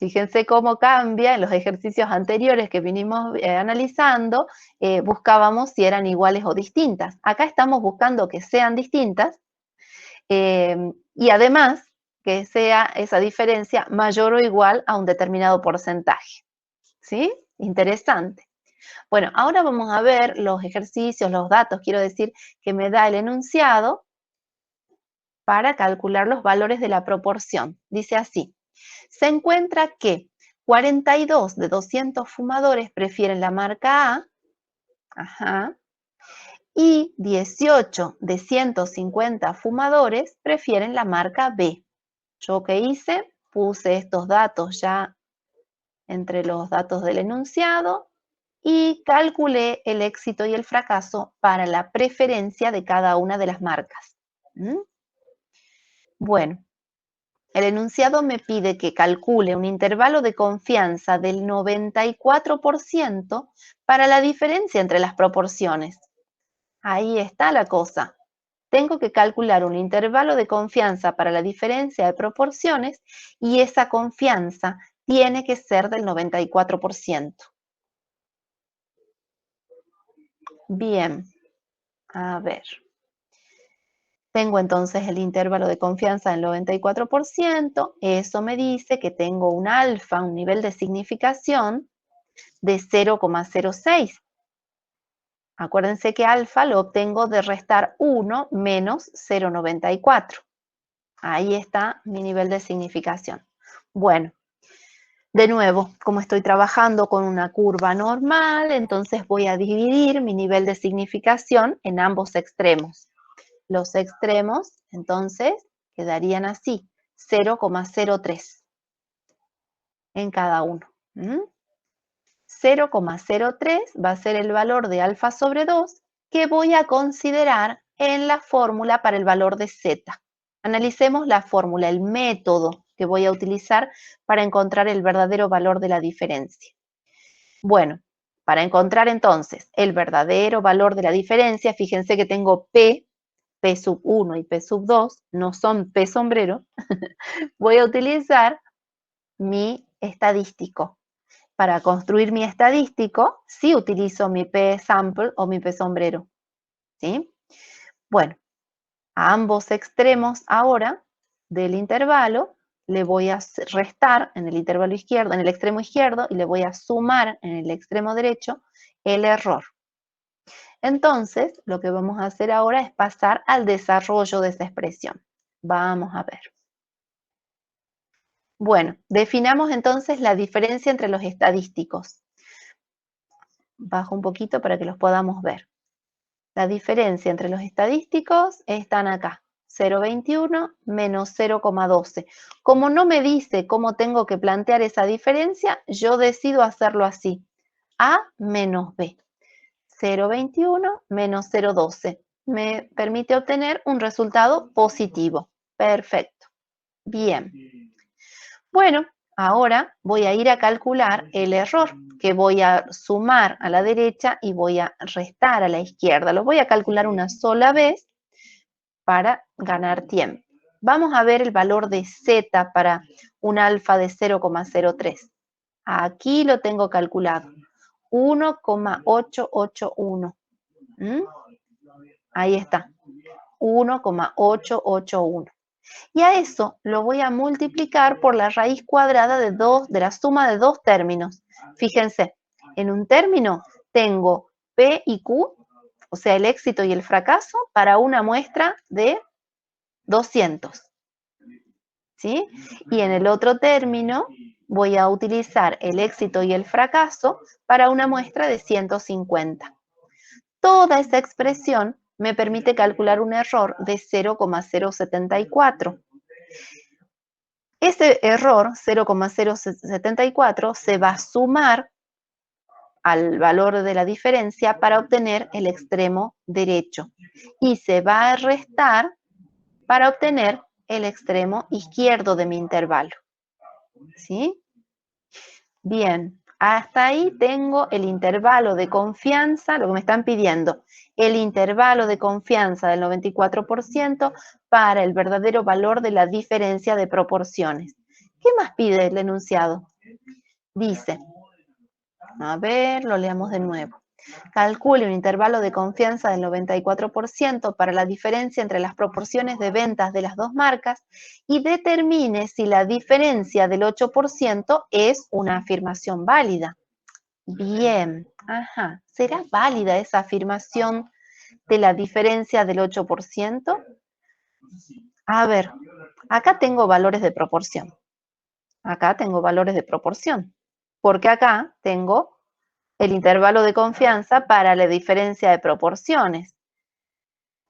Fíjense cómo cambia en los ejercicios anteriores que vinimos analizando, buscábamos si eran iguales o distintas. Acá estamos buscando que sean distintas y además que sea esa diferencia mayor o igual a un determinado porcentaje. ¿Sí? Interesante. Bueno, ahora vamos a ver los ejercicios, los datos, quiero decir, que me da el enunciado para calcular los valores de la proporción. Dice así: se encuentra que 42 de 200 fumadores prefieren la marca A, y 18 de 150 fumadores prefieren la marca B. ¿Yo qué hice? Puse estos datos ya entre los datos del enunciado y calculé el éxito y el fracaso para la preferencia de cada una de las marcas. Bueno, el enunciado me pide que calcule un intervalo de confianza del 94% para la diferencia entre las proporciones. Ahí está la cosa. Tengo que calcular un intervalo de confianza para la diferencia de proporciones y esa confianza tiene que ser del 94%. Bien, a ver. Tengo entonces el intervalo de confianza del 94%, eso me dice que tengo un alfa, un nivel de significación de 0,06. Acuérdense que alfa lo obtengo de restar 1 menos 0,94. Ahí está mi nivel de significación. Bueno, de nuevo, como estoy trabajando con una curva normal, entonces voy a dividir mi nivel de significación en ambos extremos. Los extremos, entonces, quedarían así, 0,03 en cada uno. 0,03 va a ser el valor de alfa sobre 2 que voy a considerar en la fórmula para el valor de z. Analicemos la fórmula, el método que voy a utilizar para encontrar el verdadero valor de la diferencia. Bueno, para encontrar entonces el verdadero valor de la diferencia, fíjense que tengo P sub 1 y P sub 2, no son P sombrero, voy a utilizar mi estadístico. Para construir mi estadístico, sí utilizo mi P sample o mi P sombrero. ¿Sí? Bueno, a ambos extremos ahora del intervalo le voy a restar en el intervalo izquierdo, en el extremo izquierdo, y le voy a sumar en el extremo derecho el error. Entonces, lo que vamos a hacer ahora es pasar al desarrollo de esa expresión. Vamos a ver. Bueno, definamos entonces la diferencia entre los estadísticos. Bajo un poquito para que los podamos ver. La diferencia entre los estadísticos están acá. 0,21 menos 0,12. Como no me dice cómo tengo que plantear esa diferencia, yo decido hacerlo así. A menos B. 0,21 menos 0,12. Me permite obtener un resultado positivo. Perfecto. Bien. Bueno, ahora voy a ir a calcular el error, que voy a sumar a la derecha y voy a restar a la izquierda. Lo voy a calcular una sola vez para ganar tiempo. Vamos a ver el valor de Z para un alfa de 0,03. Aquí lo tengo calculado. 1,881. Ahí está. 1,881. Y a eso lo voy a multiplicar por la raíz cuadrada de la suma de dos términos. Fíjense, en un término tengo P y Q, o sea, el éxito y el fracaso, para una muestra de 200. ¿Sí? Y en el otro término voy a utilizar el éxito y el fracaso para una muestra de 150. Toda esa expresión me permite calcular un error de 0,074. Ese error, 0,074, se va a sumar al valor de la diferencia para obtener el extremo derecho y se va a restar para obtener el extremo izquierdo de mi intervalo. ¿Sí? Bien, hasta ahí tengo el intervalo de confianza, lo que me están pidiendo, el intervalo de confianza del 94% para el verdadero valor de la diferencia de proporciones. ¿Qué más pide el enunciado? Dice, a ver, lo leamos de nuevo. Calcule un intervalo de confianza del 94% para la diferencia entre las proporciones de ventas de las dos marcas y determine si la diferencia del 8% es una afirmación válida. Bien, ajá. ¿Será válida esa afirmación de la diferencia del 8%? A ver, acá tengo valores de proporción. Acá tengo valores de proporción. Porque acá tengo el intervalo de confianza para la diferencia de proporciones.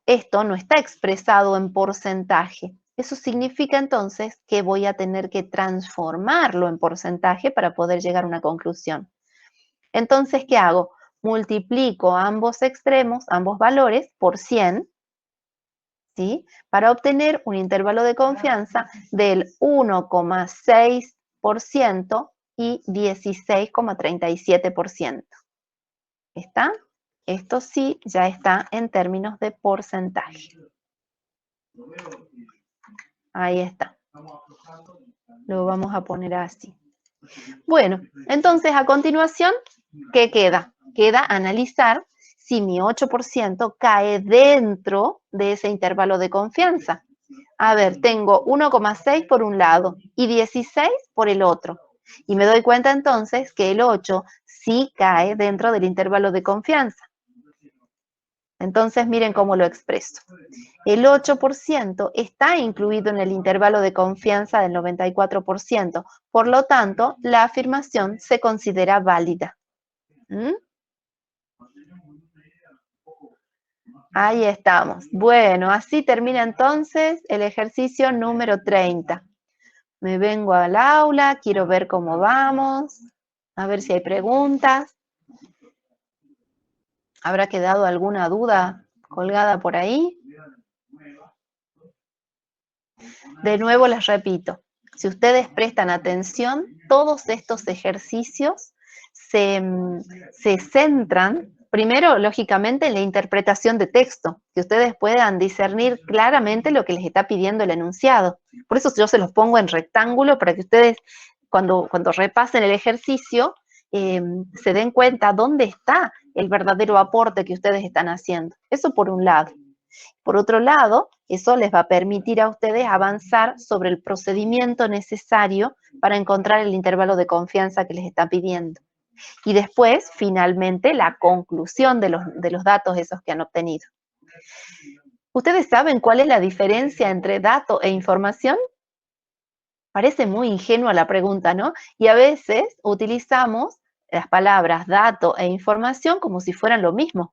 Esto no está expresado en porcentaje. Eso significa entonces que voy a tener que transformarlo en porcentaje para poder llegar a una conclusión. Entonces, ¿qué hago? Multiplico ambos extremos, ambos valores, por 100, ¿sí? Para obtener un intervalo de confianza del 1,6% y 16,37%. ¿Está? Esto sí ya está en términos de porcentaje. Ahí está. Lo vamos a poner así. Bueno, entonces a continuación, ¿qué queda? Queda analizar si mi 8% cae dentro de ese intervalo de confianza. A ver, tengo 1,6 por un lado y 16 por el otro. Y me doy cuenta entonces que el 8 sí cae dentro del intervalo de confianza. Entonces miren cómo lo expreso. El 8% está incluido en el intervalo de confianza del 94%. Por lo tanto, la afirmación se considera válida. ¿Mm? Ahí estamos. Bueno, así termina entonces el ejercicio número 30. Me vengo al aula, quiero ver cómo vamos, a ver si hay preguntas. ¿Habrá quedado alguna duda colgada por ahí? De nuevo les repito, si ustedes prestan atención, todos estos ejercicios se centran, primero, lógicamente, en la interpretación de texto, que ustedes puedan discernir claramente lo que les está pidiendo el enunciado. Por eso yo se los pongo en rectángulo para que ustedes, cuando repasen el ejercicio, se den cuenta dónde está el verdadero aporte que ustedes están haciendo. Eso por un lado. Por otro lado, eso les va a permitir a ustedes avanzar sobre el procedimiento necesario para encontrar el intervalo de confianza que les está pidiendo. Y después, finalmente, la conclusión de los datos esos que han obtenido. ¿Ustedes saben cuál es la diferencia entre dato e información? Parece muy ingenua la pregunta, ¿no? Y a veces utilizamos las palabras dato e información como si fueran lo mismo.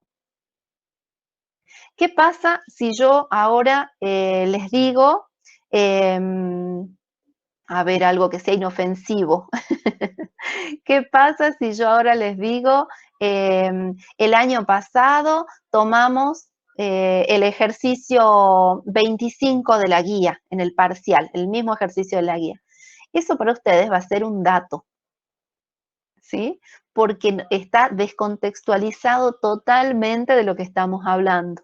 ¿Qué pasa si yo ahora les digo, a ver, algo que sea inofensivo? ¿Qué pasa si yo ahora les digo, el año pasado tomamos el ejercicio 25 de la guía en el parcial, el mismo ejercicio de la guía? Eso para ustedes va a ser un dato, ¿sí? Porque está descontextualizado totalmente de lo que estamos hablando.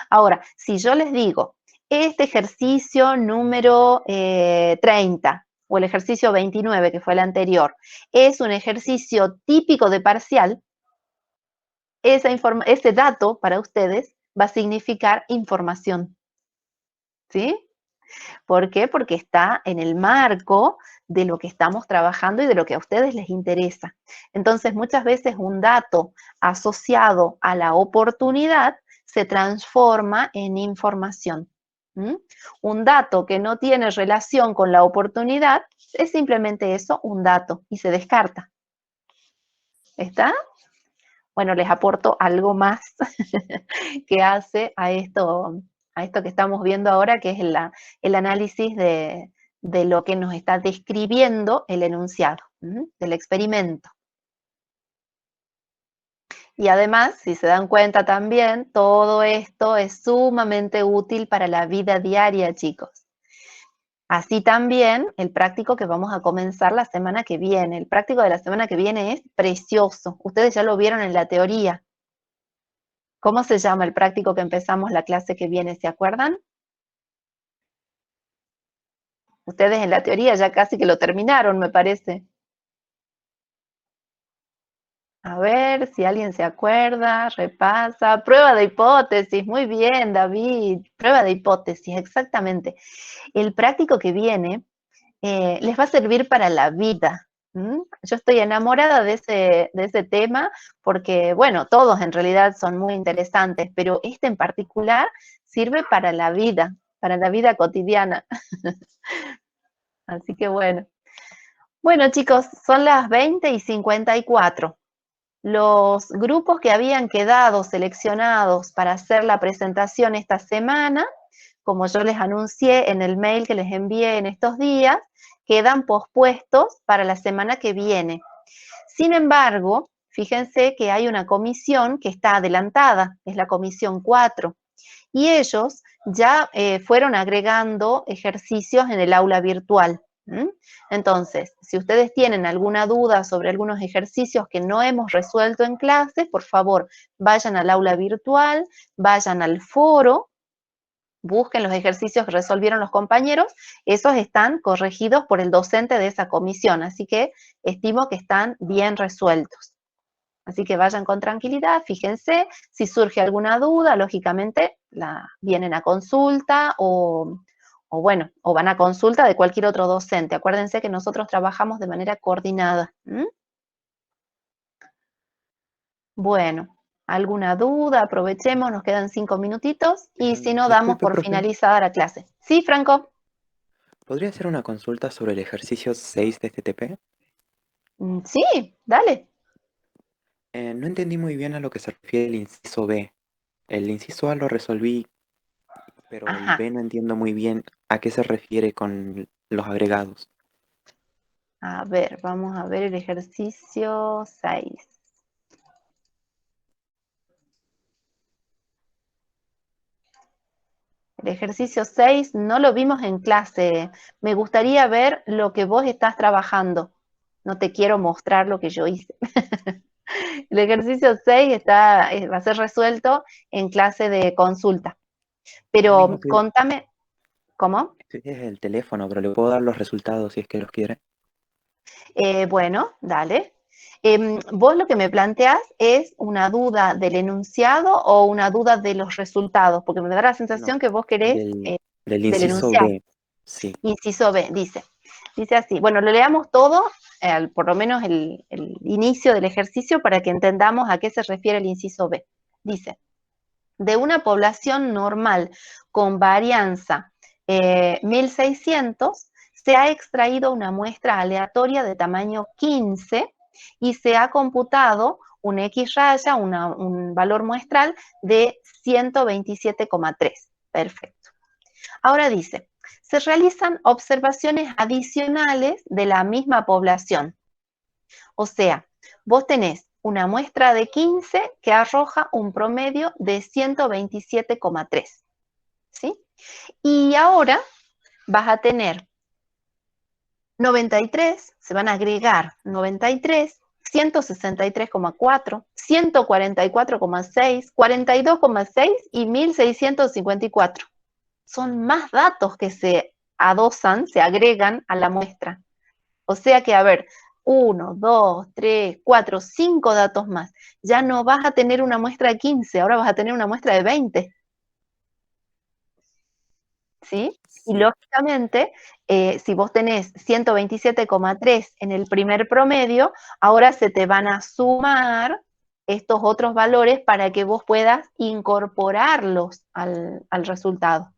Ahora, si yo les digo, este ejercicio número 30 o el ejercicio 29, que fue el anterior, es un ejercicio típico de parcial, ese dato para ustedes va a significar información. ¿Sí? ¿Por qué? Porque está en el marco de lo que estamos trabajando y de lo que a ustedes les interesa. Entonces, muchas veces un dato asociado a la oportunidad se transforma en información. ¿Mm? Un dato que no tiene relación con la oportunidad es simplemente eso, un dato, y se descarta. ¿Está? Bueno, les aporto algo más que hace a esto que estamos viendo ahora, que es el análisis de lo que nos está describiendo el enunciado, del experimento. Y además, si se dan cuenta también, todo esto es sumamente útil para la vida diaria, chicos. Así también el práctico que vamos a comenzar la semana que viene. El práctico de la semana que viene es precioso. Ustedes ya lo vieron en la teoría. ¿Cómo se llama el práctico que empezamos la clase que viene? ¿Se acuerdan? Ustedes en la teoría ya casi que lo terminaron, me parece. A ver si alguien se acuerda, repasa. Prueba de hipótesis, muy bien, David. Prueba de hipótesis, exactamente. El práctico que viene les va a servir para la vida. Yo estoy enamorada de ese tema porque, bueno, todos en realidad son muy interesantes, pero este en particular sirve para la vida cotidiana. Así que bueno. Bueno, chicos, son las 20:54. Los grupos que habían quedado seleccionados para hacer la presentación esta semana, como yo les anuncié en el mail que les envié en estos días, quedan pospuestos para la semana que viene. Sin embargo, fíjense que hay una comisión que está adelantada, es la comisión 4, y ellos ya fueron agregando ejercicios en el aula virtual. Entonces, si ustedes tienen alguna duda sobre algunos ejercicios que no hemos resuelto en clase, por favor, vayan al aula virtual, vayan al foro, busquen los ejercicios que resolvieron los compañeros, esos están corregidos por el docente de esa comisión, así que estimo que están bien resueltos. Así que vayan con tranquilidad, fíjense, si surge alguna duda, lógicamente vienen a consulta o van a consulta de cualquier otro docente. Acuérdense que nosotros trabajamos de manera coordinada. Bueno, ¿alguna duda? Aprovechemos, nos quedan 5 minutitos y si no, damos Disculpe, por profe. finalizada la clase. Sí, Franco. ¿Podría hacer una consulta sobre el ejercicio 6 de este TP? Sí, dale. No entendí muy bien a lo que se refiere el inciso B. El inciso A lo resolví, pero el Ajá. B no entiendo muy bien a qué se refiere con los agregados. A ver, vamos a ver el ejercicio 6. El ejercicio 6 no lo vimos en clase. Me gustaría ver lo que vos estás trabajando. No te quiero mostrar lo que yo hice. El ejercicio 6 va a ser resuelto en clase de consulta. Pero contame, ¿cómo? Este es el teléfono, pero le puedo dar los resultados si es que los quiere. Bueno, dale. Vos lo que me planteás es una duda del enunciado o una duda de los resultados, porque me da la sensación No, que vos querés del del inciso enunciado. B, sí. Inciso B, dice así. Bueno, lo leamos todo, por lo menos el inicio del ejercicio, para que entendamos a qué se refiere el inciso B. Dice, de una población normal con varianza 1600, se ha extraído una muestra aleatoria de tamaño 15 y se ha computado un X raya, un valor muestral de 127,3. Perfecto. Ahora dice, se realizan observaciones adicionales de la misma población. O sea, vos tenés una muestra de 15 que arroja un promedio de 127,3. ¿Sí? Y ahora vas a tener 93, se van a agregar 93, 163,4, 144,6, 42,6 y 1654. son más datos que se adosan, se agregan a la muestra. O sea que, a ver, 1, 2, 3, 4, 5 datos más. Ya no vas a tener una muestra de 15, ahora vas a tener una muestra de 20. ¿Sí? Y Sí. lógicamente, si vos tenés 127,3 en el primer promedio, ahora se te van a sumar estos otros valores para que vos puedas incorporarlos al resultado.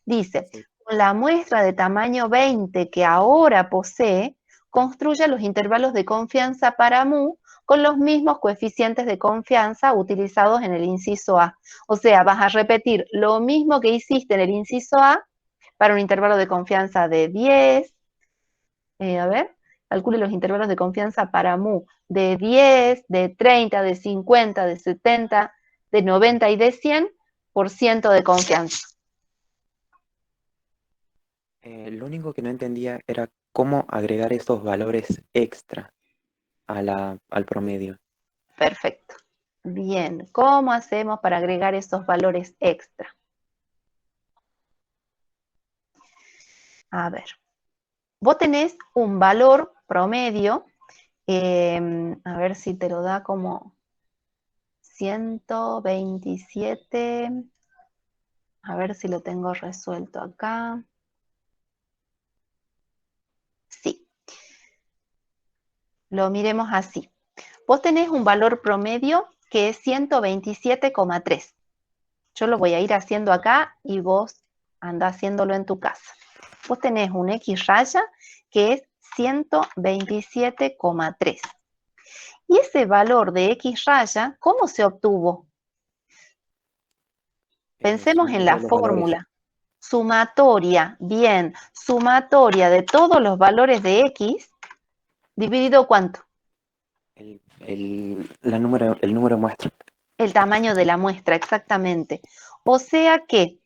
Dice, Sí. con la muestra de tamaño 20 que ahora posee, construye los intervalos de confianza para mu con los mismos coeficientes de confianza utilizados en el inciso A. O sea, vas a repetir lo mismo que hiciste en el inciso A para un intervalo de confianza de 10. A ver, calcule los intervalos de confianza para mu de 10, de 30, de 50, de 70, de 90 y de 100% de confianza. Lo único que no entendía era cómo agregar estos valores extra al promedio. Perfecto. Bien, ¿cómo hacemos para agregar esos valores extra? A ver, vos tenés un valor promedio, a ver si te lo da como 127, a ver si lo tengo resuelto acá. Sí, lo miremos así. Vos tenés un valor promedio que es 127,3. Yo lo voy a ir haciendo acá y vos anda haciéndolo en tu casa. Vos tenés un X raya que es 127,3. Y ese valor de X raya, ¿cómo se obtuvo? Pensemos en Sumando la todos los valores. fórmula. Sumatoria, bien, sumatoria de todos los valores de X, dividido ¿cuánto? El número muestra. El tamaño de la muestra, exactamente. O sea que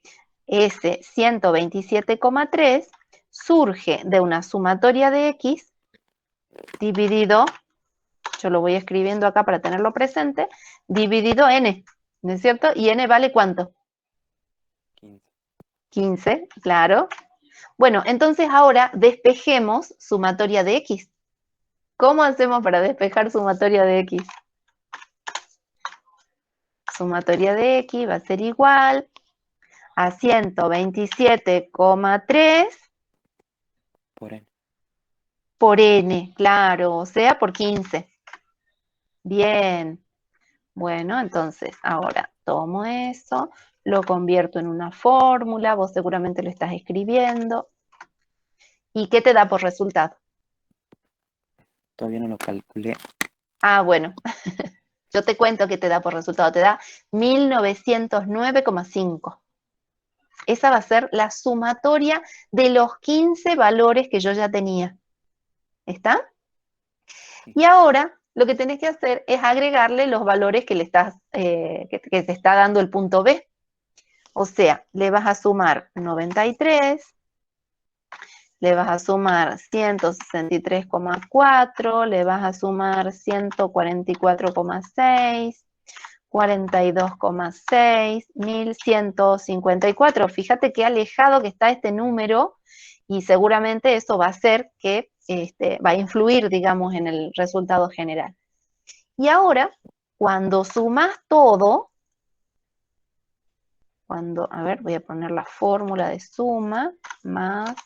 ese 127,3 surge de una sumatoria de X dividido, yo lo voy escribiendo acá para tenerlo presente, dividido N, ¿no es cierto? ¿Y N vale cuánto? 15. 15, claro. Bueno, entonces ahora despejemos sumatoria de X. ¿Cómo hacemos para despejar sumatoria de X? Sumatoria de X va a ser igual a 127,3 Por N. por N, claro, o sea, por 15. Bien. Bueno, entonces ahora tomo eso, lo convierto en una fórmula, vos seguramente lo estás escribiendo. ¿Y qué te da por resultado? Todavía no lo calculé. Ah, bueno, yo te cuento qué te da por resultado. Te da 1909,5. Esa va a ser la sumatoria de los 15 valores que yo ya tenía. ¿Está? Y ahora lo que tenés que hacer es agregarle los valores que le estás, que te está dando el punto B. O sea, le vas a sumar 93, le vas a sumar 163,4, le vas a sumar 144,6, 42,6, 1154. Fíjate qué alejado que está este número y seguramente eso va a hacer que va a influir, digamos, en el resultado general. Y ahora, cuando sumas todo, a ver, voy a poner la fórmula de suma, más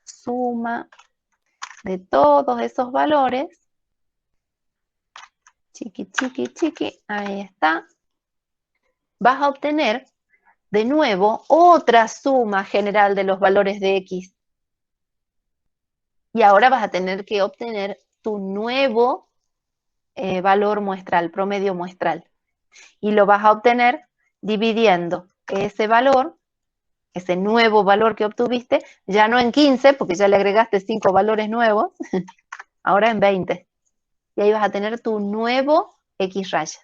suma de todos esos valores, chiqui, chiqui, chiqui, ahí está, vas a obtener de nuevo otra suma general de los valores de X. Y ahora vas a tener que obtener tu nuevo valor muestral, promedio muestral. Y lo vas a obtener dividiendo ese valor, ese nuevo valor que obtuviste, ya no en 15, porque ya le agregaste 5 valores nuevos, ahora en 20. Y ahí vas a tener tu nuevo X raya.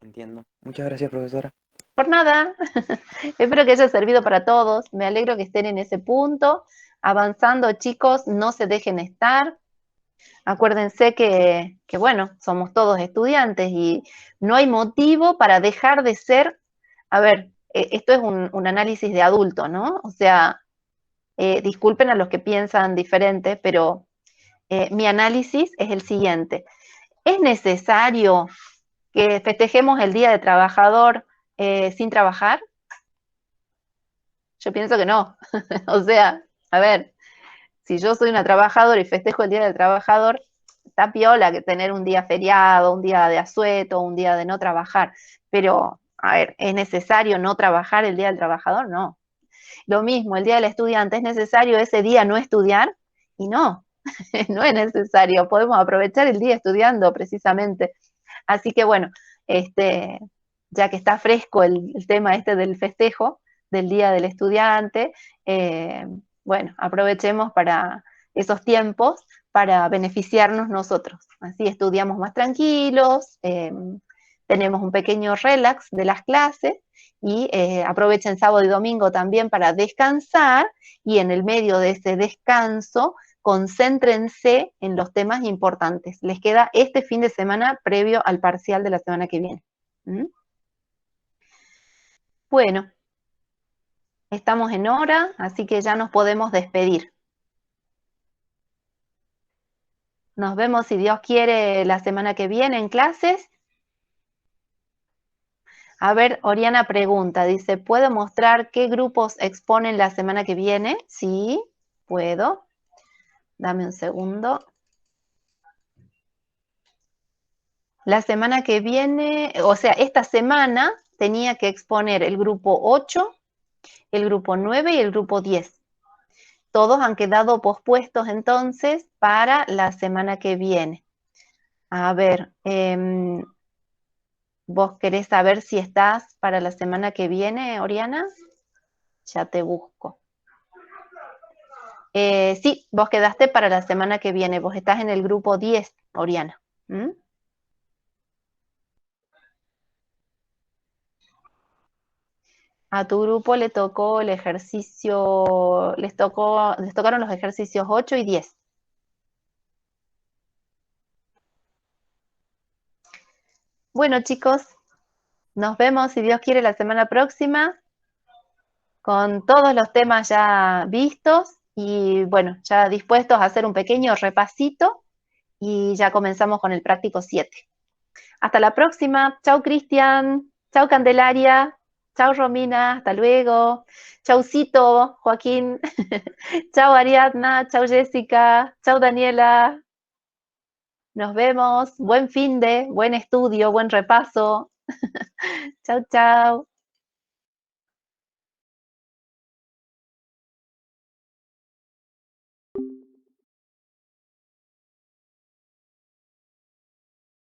Entiendo. Muchas gracias, profesora. Por nada, espero que haya servido para todos. Me alegro que estén en ese punto. Avanzando, chicos, no se dejen estar. Acuérdense que, bueno, somos todos estudiantes y no hay motivo para dejar de ser, a ver, esto es un análisis de adulto, ¿no? O sea, disculpen a los que piensan diferente, pero mi análisis es el siguiente. ¿Es necesario que festejemos el Día del Trabajador sin trabajar? Yo pienso que no. O sea, a ver, si yo soy una trabajadora y festejo el Día del Trabajador, está piola que tener un día feriado, un día de asueto, un día de no trabajar. Pero, a ver, ¿es necesario no trabajar el Día del Trabajador? No. Lo mismo, el Día del Estudiante, ¿es necesario ese día no estudiar? Y no, no es necesario. Podemos aprovechar el día estudiando precisamente. Así que bueno, ya que está fresco el tema del festejo del Día del Estudiante, bueno, aprovechemos para esos tiempos para beneficiarnos nosotros. Así estudiamos más tranquilos, tenemos un pequeño relax de las clases y aprovechen sábado y domingo también para descansar y en el medio de ese descanso concéntrense en los temas importantes. Les queda este fin de semana previo al parcial de la semana que viene. ¿Mm? Bueno, estamos en hora, así que ya nos podemos despedir. Nos vemos, si Dios quiere, la semana que viene en clases. A ver, Oriana pregunta, dice, ¿puedo mostrar qué grupos exponen la semana que viene? Sí, puedo. Dame un segundo. La semana que viene, o sea, esta semana tenía que exponer el grupo 8, el grupo 9 y el grupo 10. Todos han quedado pospuestos entonces para la semana que viene. A ver, ¿vos querés saber si estás para la semana que viene, Oriana? Ya te busco. Sí, vos quedaste para la semana que viene. Vos estás en el grupo 10, Oriana. ¿Mm? A tu grupo le tocó el ejercicio, les tocaron los ejercicios 8 y 10. Bueno, chicos, nos vemos, si Dios quiere, la semana próxima con todos los temas ya vistos y, bueno, ya dispuestos a hacer un pequeño repasito y ya comenzamos con el práctico 7. Hasta la próxima. Chau, Cristian. Chau, Candelaria. Chau, Romina. Hasta luego. Chaucito, Joaquín. Chau, Ariadna. Chau, Jessica. Chau, Daniela. Nos vemos. Buen finde, buen estudio, buen repaso. Chau, chau.